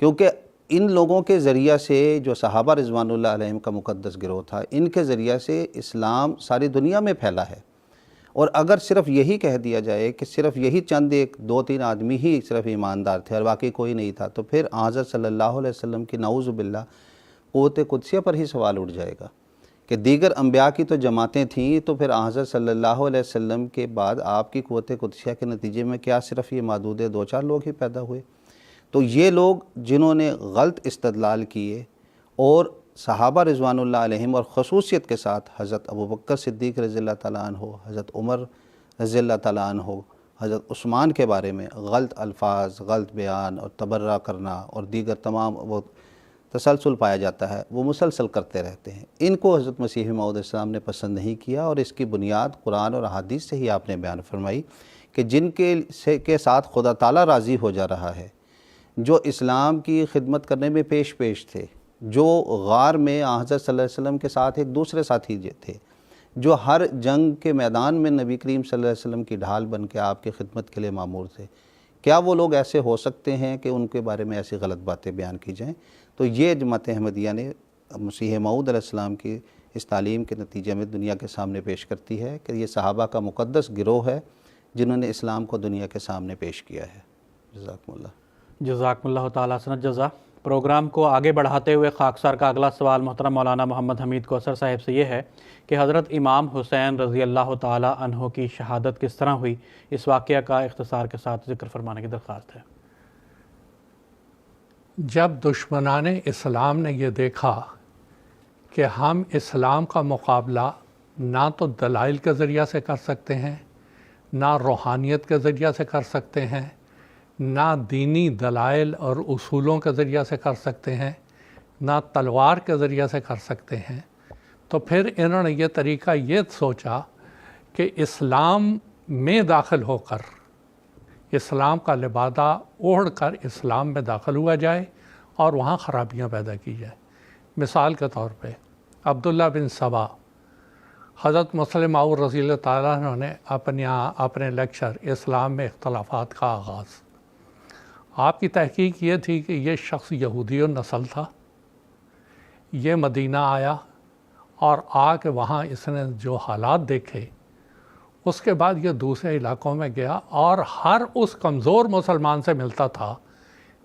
کیونکہ ان لوگوں کے ذریعہ سے جو صحابہ رضوان اللہ علیہم کا مقدس گروہ تھا، ان کے ذریعہ سے اسلام ساری دنیا میں پھیلا ہے، اور اگر صرف یہی کہہ دیا جائے کہ صرف یہی چند ایک دو تین آدمی ہی صرف ایماندار تھے اور باقی کوئی نہیں تھا، تو پھر حضرت صلی اللہ علیہ وسلم کی نعوذ باللہ قوت قدسیہ پر ہی سوال اٹھ جائے گا کہ دیگر انبیاء کی تو جماعتیں تھیں، تو پھر حضرت صلی اللہ علیہ وسلم کے بعد آپ کی قوت قدسیہ کے نتیجے میں کیا صرف یہ محدود دو چار لوگ ہی پیدا ہوئے؟ تو یہ لوگ جنہوں نے غلط استدلال کیے اور صحابہ رضوان اللہ علیہم اور خصوصیت کے ساتھ حضرت ابوبکر صدیق رضی اللہ تعالیٰ عنہ، حضرت عمر رضی اللہ تعالیٰ عنہ، حضرت عثمان کے بارے میں غلط الفاظ، غلط بیان اور تبرہ کرنا اور دیگر تمام وہ تسلسل پایا جاتا ہے، وہ مسلسل کرتے رہتے ہیں۔ ان کو حضرت مسیح موعود علیہ السلام نے پسند نہیں کیا، اور اس کی بنیاد قرآن اور احادیث سے ہی آپ نے بیان فرمائی کہ جن کے ساتھ خدا تعالیٰ راضی ہو جا رہا ہے، جو اسلام کی خدمت کرنے میں پیش تھے، جو غار میں حضرت صلی اللہ علیہ وسلم کے ساتھ ایک دوسرے ساتھی تھے، جو ہر جنگ کے میدان میں نبی کریم صلی اللہ علیہ وسلم کی ڈھال بن کے آپ کی خدمت کے لیے مامور تھے، کیا وہ لوگ ایسے ہو سکتے ہیں کہ ان کے بارے میں ایسی غلط باتیں بیان کی جائیں؟ تو یہ جماعت احمدیہ نے مسیح موعود علیہ السلام کی اس تعلیم کے نتیجے میں دنیا کے سامنے پیش کرتی ہے کہ یہ صحابہ کا مقدس گروہ ہے جنہوں نے اسلام کو دنیا کے سامنے پیش کیا ہے۔ جزاکم اللہ۔ جزاکم اللہ تعالیٰ حسن جزا۔ پروگرام کو آگے بڑھاتے ہوئے خاکسار کا اگلا سوال محترم مولانا محمد حمید کوثر صاحب سے یہ ہے کہ حضرت امام حسین رضی اللہ تعالیٰ عنہ کی شہادت کس طرح ہوئی؟ اس واقعہ کا اختصار کے ساتھ ذکر فرمانے کی درخواست ہے۔ جب دشمنان اسلام نے یہ دیکھا کہ ہم اسلام کا مقابلہ نہ تو دلائل کے ذریعہ سے کر سکتے ہیں، نہ روحانیت کے ذریعہ سے کر سکتے ہیں، نہ دینی دلائل اور اصولوں کے ذریعہ سے کر سکتے ہیں، نہ تلوار کے ذریعہ سے کر سکتے ہیں، تو پھر انہوں نے یہ طریقہ یہ سوچا کہ اسلام میں داخل ہو کر، اسلام کا لبادہ اوڑھ کر اسلام میں داخل ہوا جائے اور وہاں خرابیاں پیدا کی جائے۔ مثال کے طور پہ عبداللہ بن سبا، حضرت مسلم معود رضی اللہ تعالیٰ عنہ نے اپنے لیکچر اسلام میں اختلافات کا آغاز، آپ کی تحقیق یہ تھی کہ یہ شخص یہودی النسل تھا، یہ مدینہ آیا اور آ کے وہاں اس نے جو حالات دیکھے، اس کے بعد یہ دوسرے علاقوں میں گیا اور ہر اس کمزور مسلمان سے ملتا تھا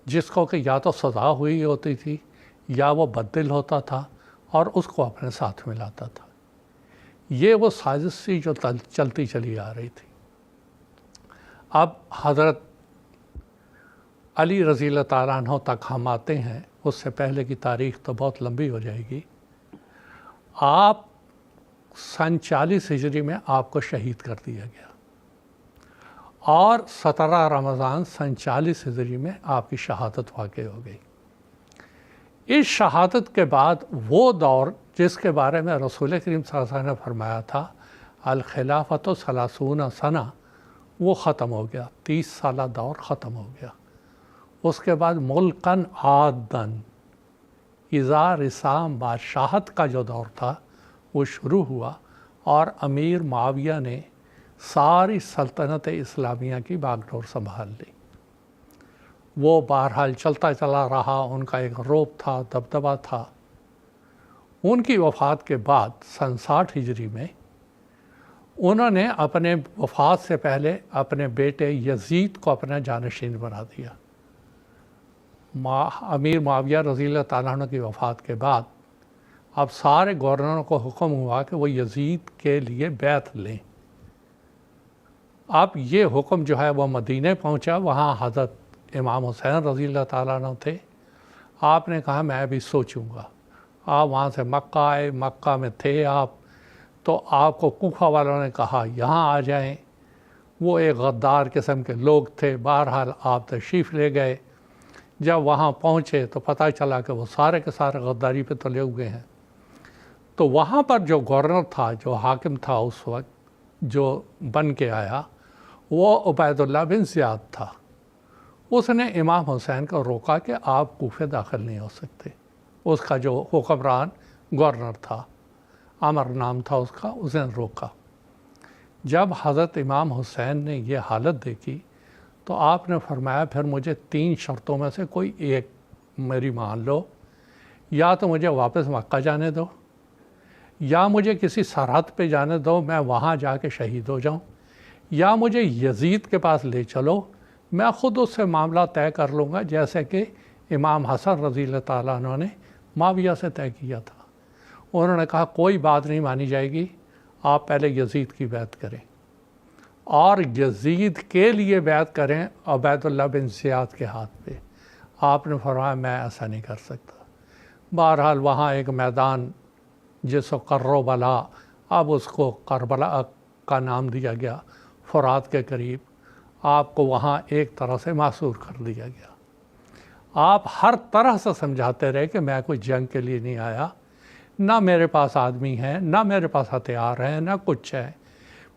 جس کو کہ یا تو سزا ہوئی ہوتی تھی یا وہ بددل ہوتا تھا، اور اس کو اپنے ساتھ ملاتا تھا۔ یہ وہ سازش تھی جو چلتی چلی آ رہی تھی۔ اب حضرت علی رضی اللہ تعالیٰ عنہ تک ہم آتے ہیں، اس سے پہلے کی تاریخ تو بہت لمبی ہو جائے گی۔ آپ سن 40 ہجری میں آپ کو شہید کر دیا گیا اور 17 رمضان سن 40 ہجری میں آپ کی شہادت واقع ہو گئی۔ اس شہادت کے بعد وہ دور جس کے بارے میں رسول کریم صلی اللہ علیہ وسلم نے فرمایا تھا الخلافۃ 30 سنہ، وہ ختم ہو گیا، 30 سالہ دور ختم ہو گیا۔ اس کے بعد ملکن عادن، اذا رسام بادشاہت کا جو دور تھا وہ شروع ہوا، اور امیر معاویہ نے ساری سلطنت اسلامیہ کی باغ ڈور سنبھال لی۔ وہ بہرحال چلتا چلا رہا، ان کا ایک روب تھا، دبدبہ تھا۔ ان کی وفات کے بعد سن 60 ہجری میں انہوں نے اپنے وفات سے پہلے اپنے بیٹے یزید کو اپنا جانشین بنا دیا۔ امیر معاویہ رضی اللہ تعالیٰ عنہ کی وفات کے بعد اب سارے گورنروں کو حکم ہوا کہ وہ یزید کے لیے بیعت لیں۔ اب یہ حکم جو ہے وہ مدینہ پہنچا، وہاں حضرت امام حسین رضی اللہ تعالیٰ عنہ تھے۔ آپ نے کہا میں ابھی سوچوں گا۔ آپ وہاں سے مکہ آئے، مکہ میں تھے آپ، تو آپ کو کوفہ والوں نے کہا یہاں آ جائیں۔ وہ ایک غدار قسم کے لوگ تھے، بہرحال آپ تشریف لے گئے۔ جب وہاں پہنچے تو پتہ چلا کہ وہ سارے کے سارے غداری پہ تلے ہوئے ہیں۔ تو وہاں پر جو گورنر تھا، جو حاکم تھا اس وقت، جو بن کے آیا، وہ عبید اللہ بن زیاد تھا۔ اس نے امام حسین کو روکا کہ آپ کوفے داخل نہیں ہو سکتے۔ اس کا جو حکمران گورنر تھا، عمر نام تھا اس کا، اس نے روکا۔ جب حضرت امام حسین نے یہ حالت دیکھی تو آپ نے فرمایا پھر مجھے 3 شرطوں میں سے کوئی ایک میری مان لو، یا تو مجھے واپس مکہ جانے دو، یا مجھے کسی سرحد پہ جانے دو میں وہاں جا کے شہید ہو جاؤں، یا مجھے یزید کے پاس لے چلو، میں خود اس سے معاملہ طے کر لوں گا جیسے کہ امام حسن رضی اللہ تعالیٰ عنہ نے معاویہ سے طے کیا تھا۔ انہوں نے کہا کوئی بات نہیں مانی جائے گی، آپ پہلے یزید کی بیعت کریں، اور یزید کے لیے بیعت کریں عبید اللہ بن زیاد کے ہاتھ پہ۔ آپ نے فرمایا میں ایسا نہیں کر سکتا۔ بہرحال وہاں ایک میدان جس کو کربلا، اب اس کو کربلا کا نام دیا گیا، فرات کے قریب، آپ کو وہاں ایک طرح سے معصور کر دیا گیا۔ آپ ہر طرح سے سمجھاتے رہے کہ میں کوئی جنگ کے لیے نہیں آیا، نہ میرے پاس آدمی ہیں، نہ میرے پاس ہتھیار ہیں، نہ کچھ ہے،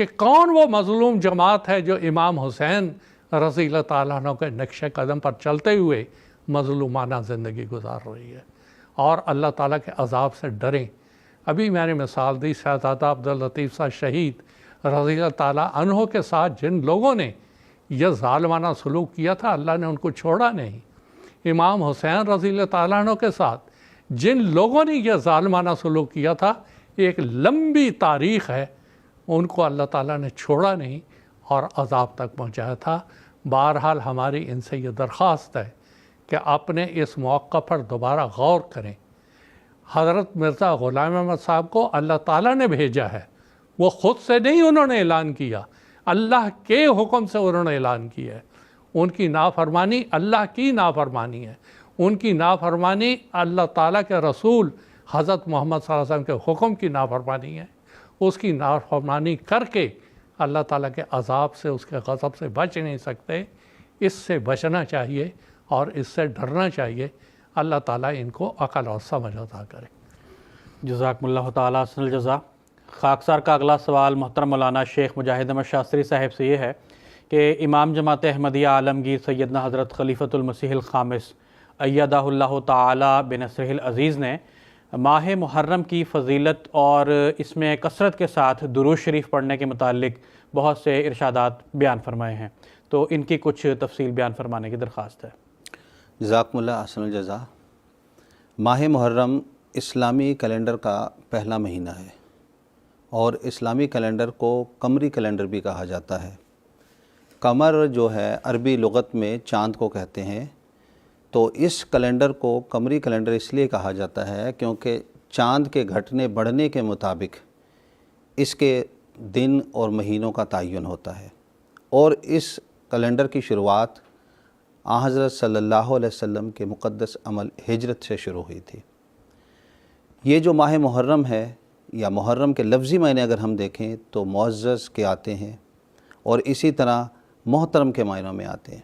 کہ کون وہ مظلوم جماعت ہے جو امام حسین رضی اللہ تعالیٰ عنہ کے نقش قدم پر چلتے ہوئے مظلومانہ زندگی گزار رہی ہے اور اللہ تعالیٰ کے عذاب سے ڈریں۔ ابھی میں نے مثال دی شہزادہ عبداللطیف صاحب شہید رضی اللہ تعالیٰ عنہ کے ساتھ جن لوگوں نے یہ ظالمانہ سلوک کیا تھا، اللہ نے ان کو چھوڑا نہیں۔ امام حسین رضی اللہ تعالیٰ عنہ کے ساتھ جن لوگوں نے یہ ظالمانہ سلوک کیا تھا، ایک لمبی تاریخ ہے، ان کو اللہ تعالیٰ نے چھوڑا نہیں اور عذاب تک پہنچایا تھا۔ بہرحال ہماری ان سے یہ درخواست ہے کہ اپنے اس موقع پر دوبارہ غور کریں۔ حضرت مرزا غلام احمد صاحب کو اللہ تعالیٰ نے بھیجا ہے، وہ خود سے نہیں انہوں نے اعلان کیا، اللہ کے حکم سے انہوں نے اعلان کیا ہے۔ ان کی نافرمانی اللہ کی نافرمانی ہے، ان کی نافرمانی اللہ تعالیٰ کے رسول حضرت محمد صلی اللہ علیہ وسلم کے حکم کی نافرمانی ہے۔ اس کی نافرمانی کر کے اللہ تعالیٰ کے عذاب سے، اس کے غضب سے بچ نہیں سکتے۔ اس سے بچنا چاہیے اور اس سے ڈرنا چاہیے۔ اللہ تعالیٰ ان کو عقل اور سمجھ عطا کرے۔ جزاکم اللہ تعالیٰ احسن الجزا۔ خاکسار کا اگلا سوال محترم مولانا شیخ مجاہد احمد شاستری صاحب سے یہ ہے کہ امام جماعت احمدیہ عالمگیر سیدنا حضرت خلیفۃ المسیح الخامس ایدہ اللہ تعالیٰ بنصرہ العزیز نے ماہ محرم کی فضیلت اور اس میں کثرت کے ساتھ درود شریف پڑھنے کے متعلق بہت سے ارشادات بیان فرمائے ہیں، تو ان کی کچھ تفصیل بیان فرمانے کی درخواست ہے۔ جزاکم اللہ احسن الجزا۔ ماہ محرم اسلامی کیلنڈر کا پہلا مہینہ ہے اور اسلامی کیلنڈر کو قمری کیلنڈر بھی کہا جاتا ہے۔ قمر جو ہے عربی لغت میں چاند کو کہتے ہیں، تو اس کیلنڈر کو قمری کیلنڈر اس لیے کہا جاتا ہے کیونکہ چاند کے گھٹنے بڑھنے کے مطابق اس کے دن اور مہینوں کا تعین ہوتا ہے، اور اس کیلنڈر کی شروعات حضرت صلی اللہ علیہ وسلم کے مقدس عمل ہجرت سے شروع ہوئی تھی۔ یہ جو ماہ محرم ہے، یا محرم کے لفظی معنی اگر ہم دیکھیں تو معزز کے آتے ہیں اور اسی طرح محترم کے معنوں میں آتے ہیں،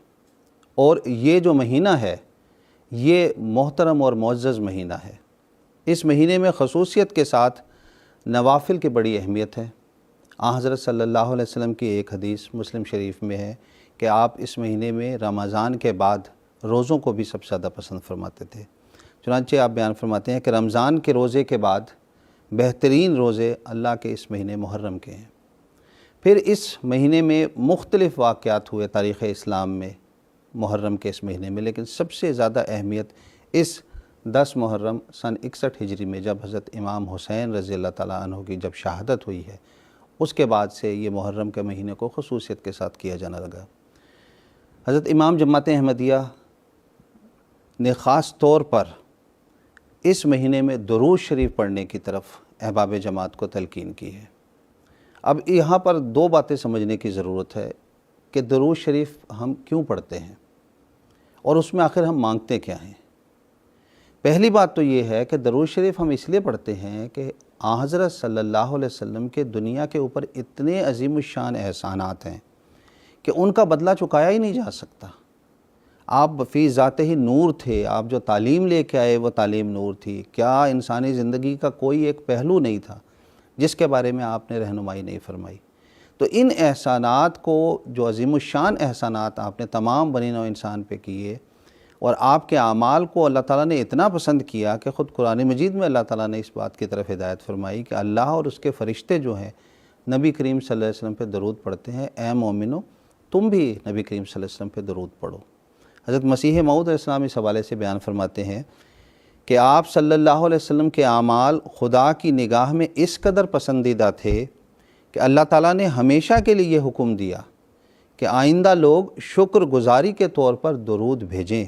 اور یہ جو مہینہ ہے یہ محترم اور معزز مہینہ ہے۔ اس مہینے میں خصوصیت کے ساتھ نوافل کی بڑی اہمیت ہے۔ حضرت صلی اللہ علیہ وسلم کی ایک حدیث مسلم شریف میں ہے کہ آپ اس مہینے میں رمضان کے بعد روزوں کو بھی سب سے زیادہ پسند فرماتے تھے۔ چنانچہ آپ بیان فرماتے ہیں کہ رمضان کے روزے کے بعد بہترین روزے اللہ کے اس مہینے محرم کے ہیں۔ پھر اس مہینے میں مختلف واقعات ہوئے تاریخ اسلام میں محرم کے اس مہینے میں، لیکن سب سے زیادہ اہمیت اس 10 محرم سن 61 ہجری میں جب حضرت امام حسین رضی اللہ تعالیٰ عنہ کی جب شہادت ہوئی ہے، اس کے بعد سے یہ محرم کے مہینے کو خصوصیت کے ساتھ کیا جانا لگا۔ حضرت امام جماعت احمدیہ نے خاص طور پر اس مہینے میں درود شریف پڑھنے کی طرف احباب جماعت کو تلقین کی ہے۔ اب یہاں پر 2 باتیں سمجھنے کی ضرورت ہے کہ درود شریف ہم کیوں پڑھتے ہیں اور اس میں آخر ہم مانگتے کیا ہیں۔ پہلی بات تو یہ ہے کہ درود شریف ہم اس لیے پڑھتے ہیں کہ حضرت صلی اللہ علیہ وسلم کے دنیا کے اوپر اتنے عظیم الشان احسانات ہیں کہ ان کا بدلہ چکایا ہی نہیں جا سکتا۔ آپ فی ذات ہی نور تھے، آپ جو تعلیم لے کے آئے وہ تعلیم نور تھی۔ کیا انسانی زندگی کا کوئی ایک پہلو نہیں تھا جس کے بارے میں آپ نے رہنمائی نہیں فرمائی؟ تو ان احسانات کو، جو عظیم الشان احسانات آپ نے تمام بنی نوع انسان پہ کیے، اور آپ کے اعمال کو اللہ تعالیٰ نے اتنا پسند کیا کہ خود قرآن مجید میں اللہ تعالیٰ نے اس بات کی طرف ہدایت فرمائی کہ اللہ اور اس کے فرشتے جو ہیں نبی کریم صلی اللہ علیہ وسلم پہ درود پڑھتے ہیں۔ اے مومنو، تم بھی نبی کریم صلی اللہ علیہ وسلم پہ درود پڑھو۔ حضرت مسیح موعود علیہ السلام اس حوالے سے بیان فرماتے ہیں کہ آپ صلی اللہ علیہ وسلم کے اعمال خدا کی نگاہ میں اس قدر پسندیدہ تھے کہ اللہ تعالیٰ نے ہمیشہ کے لیے یہ حکم دیا کہ آئندہ لوگ شکر گزاری کے طور پر درود بھیجیں۔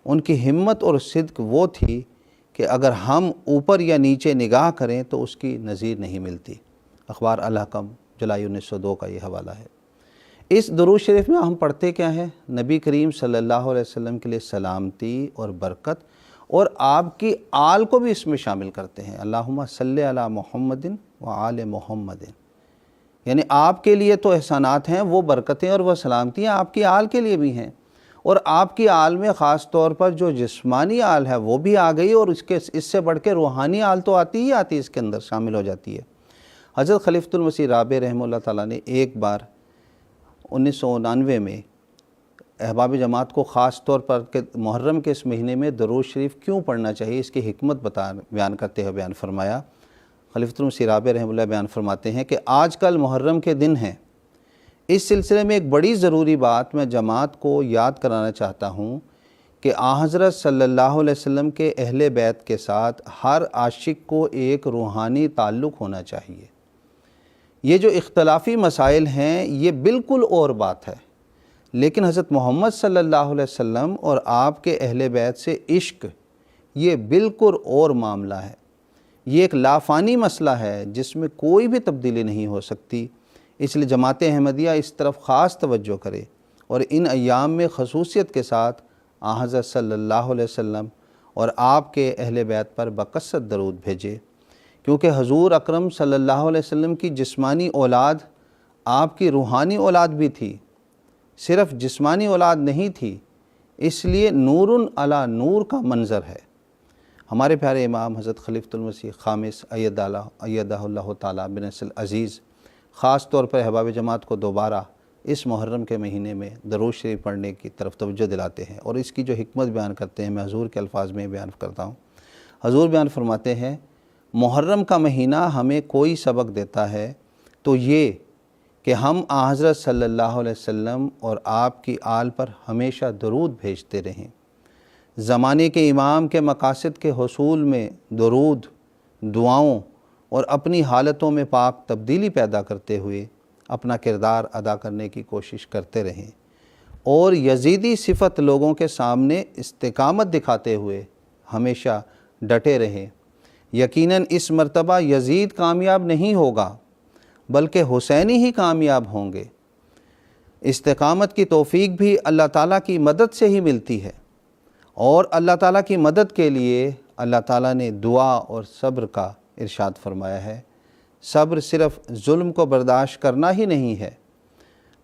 ان کی ہمت اور صدق وہ تھی کہ اگر ہم اوپر یا نیچے نگاہ کریں تو اس کی نظیر نہیں ملتی۔ اخبار الحکم جولائی 1902 کا یہ حوالہ ہے۔ اس درود شریف میں ہم پڑھتے کیا ہیں؟ نبی کریم صلی اللہ علیہ وسلم کے لیے سلامتی اور برکت، اور آپ کی آل کو بھی اس میں شامل کرتے ہیں۔ اللہم صلی علی محمد و آل محمد، یعنی آپ کے لیے تو احسانات ہیں، وہ برکتیں اور وہ سلامتیاں آپ کی آل کے لیے بھی ہیں، اور آپ کی آل میں خاص طور پر جو جسمانی آل ہے وہ بھی آ گئی، اور اس سے بڑھ کے روحانی آل تو آتی ہی آتی، اس کے اندر شامل ہو جاتی ہے۔ حضرت خلیفۃ المسیح رابع رحمہ اللہ تعالیٰ نے ایک بار 1999 میں احباب جماعت کو خاص طور پر کہ محرم کے اس مہینے میں درود شریف کیوں پڑھنا چاہیے اس کی حکمت بیان کرتے ہوئے بیان فرمایا۔ خلیفۃ المسیح رابع رحمہ اللہ بیان فرماتے ہیں کہ آج کل محرم کے دن ہیں، اس سلسلے میں ایک بڑی ضروری بات میں جماعت کو یاد کرانا چاہتا ہوں کہ حضرت صلی اللہ علیہ وسلم کے اہل بیت کے ساتھ ہر عاشق کو ایک روحانی تعلق ہونا چاہیے۔ یہ جو اختلافی مسائل ہیں یہ بالکل اور بات ہے، لیکن حضرت محمد صلی اللہ علیہ وسلم اور آپ کے اہل بیت سے عشق یہ بالکل اور معاملہ ہے۔ یہ ایک لافانی مسئلہ ہے جس میں کوئی بھی تبدیلی نہیں ہو سکتی، اس لیے جماعت احمدیہ اس طرف خاص توجہ کرے اور ان ایام میں خصوصیت کے ساتھ حضرت صلی اللہ علیہ وسلم اور آپ کے اہل بیت پر بکثرت درود بھیجے، کیونکہ حضور اکرم صلی اللہ علیہ وسلم کی جسمانی اولاد آپ کی روحانی اولاد بھی تھی، صرف جسمانی اولاد نہیں تھی، اس لیے نور علی نور کا منظر ہے۔ ہمارے پیارے امام حضرت خلیفۃ المسیح خامس ایدہ اللہ تعالیٰ بنصر العزیز خاص طور پر احباب جماعت کو دوبارہ اس محرم کے مہینے میں درود شریف پڑھنے کی طرف توجہ دلاتے ہیں اور اس کی جو حکمت بیان کرتے ہیں میں حضور کے الفاظ میں بیان کرتا ہوں۔ حضور بیان فرماتے ہیں محرم کا مہینہ ہمیں کوئی سبق دیتا ہے تو یہ کہ ہم حضرت صلی اللہ علیہ وسلم اور آپ کی آل پر ہمیشہ درود بھیجتے رہیں۔ زمانے کے امام کے مقاصد کے حصول میں درود، دعاؤں اور اپنی حالتوں میں پاک تبدیلی پیدا کرتے ہوئے اپنا کردار ادا کرنے کی کوشش کرتے رہیں اور یزیدی صفت لوگوں کے سامنے استقامت دکھاتے ہوئے ہمیشہ ڈٹے رہیں۔ یقیناً اس مرتبہ یزید کامیاب نہیں ہوگا بلکہ حسینی ہی کامیاب ہوں گے۔ استقامت کی توفیق بھی اللہ تعالیٰ کی مدد سے ہی ملتی ہے اور اللہ تعالیٰ کی مدد کے لیے اللہ تعالیٰ نے دعا اور صبر کا ارشاد فرمایا ہے۔ صبر صرف ظلم کو برداشت کرنا ہی نہیں ہے،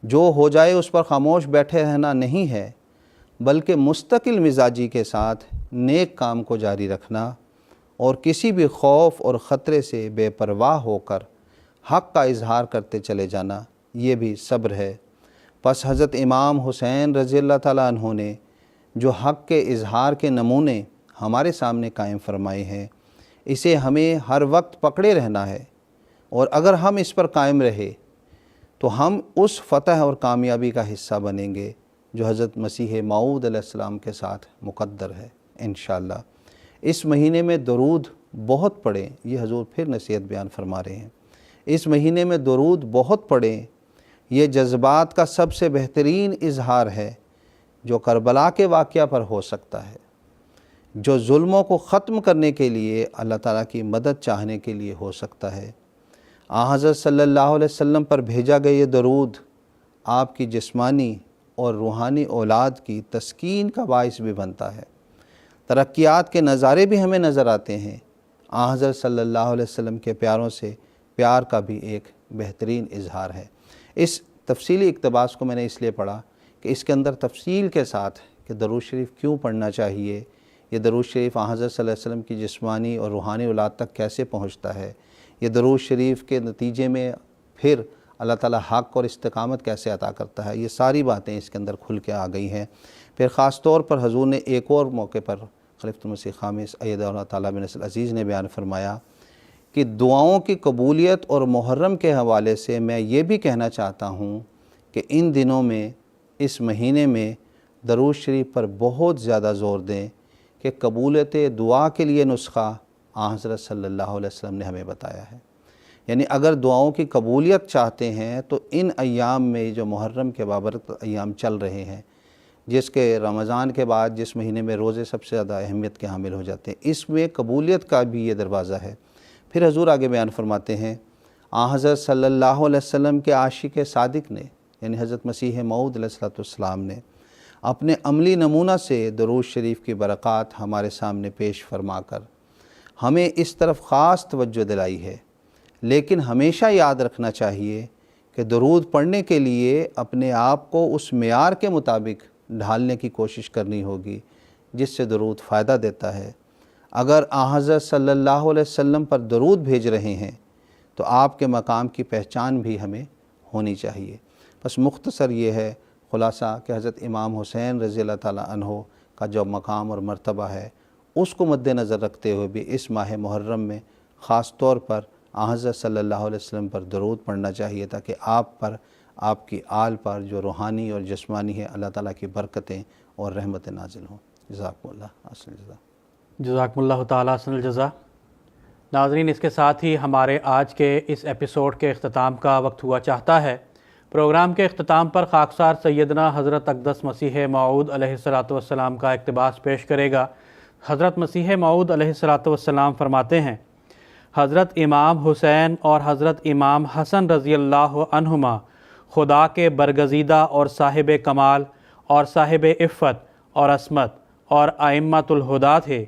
جو ہو جائے اس پر خاموش بیٹھے رہنا نہیں ہے، بلکہ مستقل مزاجی کے ساتھ نیک کام کو جاری رکھنا اور کسی بھی خوف اور خطرے سے بے پرواہ ہو کر حق کا اظہار کرتے چلے جانا، یہ بھی صبر ہے۔ پس حضرت امام حسین رضی اللہ تعالیٰ عنہ نے جو حق کے اظہار کے نمونے ہمارے سامنے قائم فرمائے ہیں، اسے ہمیں ہر وقت پکڑے رہنا ہے، اور اگر ہم اس پر قائم رہے تو ہم اس فتح اور کامیابی کا حصہ بنیں گے جو حضرت مسیح موعود علیہ السلام کے ساتھ مقدر ہے انشاءاللہ۔ اس مہینے میں درود بہت پڑھیں، یہ حضور پھر نصیحت بیان فرما رہے ہیں۔ اس مہینے میں درود بہت پڑھیں، یہ جذبات کا سب سے بہترین اظہار ہے جو کربلا کے واقعہ پر ہو سکتا ہے، جو ظلموں کو ختم کرنے کے لیے اللہ تعالیٰ کی مدد چاہنے کے لیے ہو سکتا ہے۔ حضرت صلی اللہ علیہ وسلم پر بھیجا گیا یہ درود آپ کی جسمانی اور روحانی اولاد کی تسکین کا باعث بھی بنتا ہے۔ ترقیات کے نظارے بھی ہمیں نظر آتے ہیں۔ حضرت صلی اللہ علیہ وسلم کے پیاروں سے پیار کا بھی ایک بہترین اظہار ہے۔ اس تفصیلی اقتباس کو میں نے اس لیے پڑھا کہ اس کے اندر تفصیل کے ساتھ کہ درود شریف کیوں پڑھنا چاہیے، یہ درود شریف حضرت صلی اللہ علیہ وسلم کی جسمانی اور روحانی اولاد تک کیسے پہنچتا ہے، یہ درود شریف کے نتیجے میں پھر اللہ تعالیٰ حق اور استقامت کیسے عطا کرتا ہے، یہ ساری باتیں اس کے اندر کھل کے آ گئی ہیں۔ پھر خاص طور پر حضور نے ایک اور موقع پر خلیفۃ المسیح خامس ایدہ اللہ تعالیٰ بنصر العزیز نے بیان فرمایا کہ دعاؤں کی قبولیت اور محرم کے حوالے سے میں یہ بھی کہنا چاہتا ہوں کہ ان دنوں میں اس مہینے میں درود شریف پر بہت زیادہ زور دیں کہ قبولیت دعا کے لیے نسخہ حضرت صلی اللہ علیہ وسلم نے ہمیں بتایا ہے۔ یعنی اگر دعاؤں کی قبولیت چاہتے ہیں تو ان ایام میں جو محرم کے بابرکت ایام چل رہے ہیں، جس کے رمضان کے بعد جس مہینے میں روزے سب سے زیادہ اہمیت کے حامل ہو جاتے ہیں، اس میں قبولیت کا بھی یہ دروازہ ہے۔ پھر حضور آگے بیان فرماتے ہیں حضرت صلی اللہ علیہ وسلم کے عاشق صادق نے یعنی حضرت مسیح موعود علیہ السلام نے اپنے عملی نمونہ سے درود شریف کی برکات ہمارے سامنے پیش فرما کر ہمیں اس طرف خاص توجہ دلائی ہے۔ لیکن ہمیشہ یاد رکھنا چاہیے کہ درود پڑھنے کے لیے اپنے آپ کو اس معیار کے مطابق ڈھالنے کی کوشش کرنی ہوگی جس سے درود فائدہ دیتا ہے۔ اگر حضرت صلی اللہ علیہ وسلم پر درود بھیج رہے ہیں تو آپ کے مقام کی پہچان بھی ہمیں ہونی چاہیے۔ بس مختصر یہ ہے خلاصہ کہ حضرت امام حسین رضی اللہ تعالیٰ عنہ کا جو مقام اور مرتبہ ہے اس کو مد نظر رکھتے ہوئے بھی اس ماہ محرم میں خاص طور پر حضرت صلی اللہ علیہ وسلم پر درود پڑھنا چاہیے، تاکہ آپ پر، آپ کی آل پر جو روحانی اور جسمانی ہے اللہ تعالیٰ کی برکتیں اور رحمتیں نازل ہوں۔ جزاکم اللہ احسن الجزا۔ جزاکم اللہ تعالیٰ احسن الجزا۔ ناظرین، اس کے ساتھ ہی ہمارے آج کے اس ایپیسوڈ کے اختتام کا وقت ہوا چاہتا ہے۔ پروگرام کے اختتام پر خاکسار سیدنا حضرت اقدس مسیح موعود علیہ السلام کا اقتباس پیش کرے گا۔ حضرت مسیح موعود علیہ السلام فرماتے ہیں، حضرت امام حسین اور حضرت امام حسن رضی اللہ عنہما خدا کے برگزیدہ اور صاحب کمال اور صاحب عفت اور عصمت اور ائمۃ الہدیٰ تھے،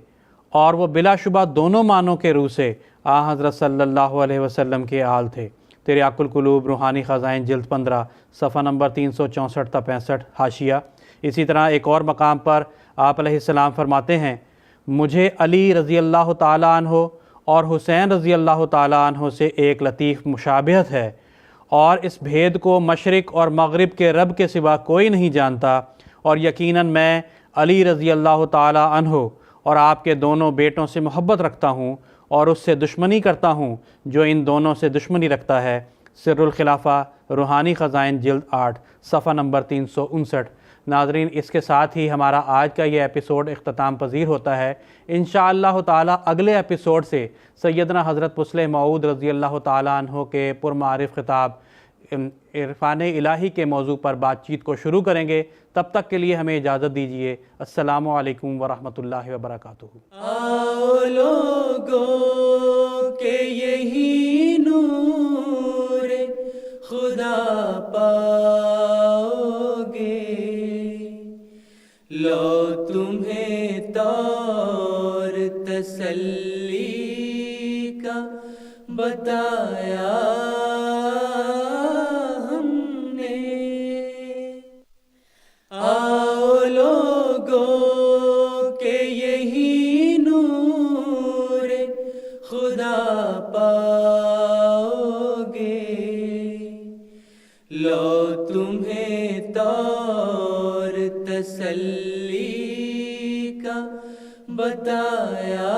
اور وہ بلا شبہ دونوں معنوں کے روح سے حضرت صلی اللہ علیہ وسلم کے آل تھے۔ تریاق القلوب روحانی خزائن جلد 15 صفحہ نمبر 364 تا 65 حاشیہ۔ اسی طرح ایک اور مقام پر آپ علیہ السلام فرماتے ہیں، مجھے علی رضی اللہ تعالیٰ عنہ اور حسین رضی اللہ تعالیٰ عنہ سے ایک لطیف مشابہت ہے، اور اس بھید کو مشرق اور مغرب کے رب کے سوا کوئی نہیں جانتا، اور یقیناً میں علی رضی اللہ تعالیٰ عنہ اور آپ کے دونوں بیٹوں سے محبت رکھتا ہوں اور اس سے دشمنی کرتا ہوں جو ان دونوں سے دشمنی رکھتا ہے۔ سر الخلافہ روحانی خزائن جلد 8 صفحہ نمبر 359۔ ناظرین، اس کے ساتھ ہی ہمارا آج کا یہ ایپیسوڈ اختتام پذیر ہوتا ہے۔ انشاءاللہ تعالی اگلے ایپیسوڈ سے سیدنا حضرت مسلح موعود رضی اللہ تعالیٰ عنہ کے پرمعارف خطاب عرفان الہی کے موضوع پر بات چیت کو شروع کریں گے۔ تب تک کے لیے ہمیں اجازت دیجیے۔ السلام علیکم ورحمۃ اللہ وبرکاتہ۔ آؤ لوگوں کہ یہی نور خدا پاؤ گے، لو تمہیں طور تسلی کا بتایا ہم نے۔ آؤ لوگوں کہ یہی نور خدا پاؤ گے، لو تمہیں طور تسلی کا بتایا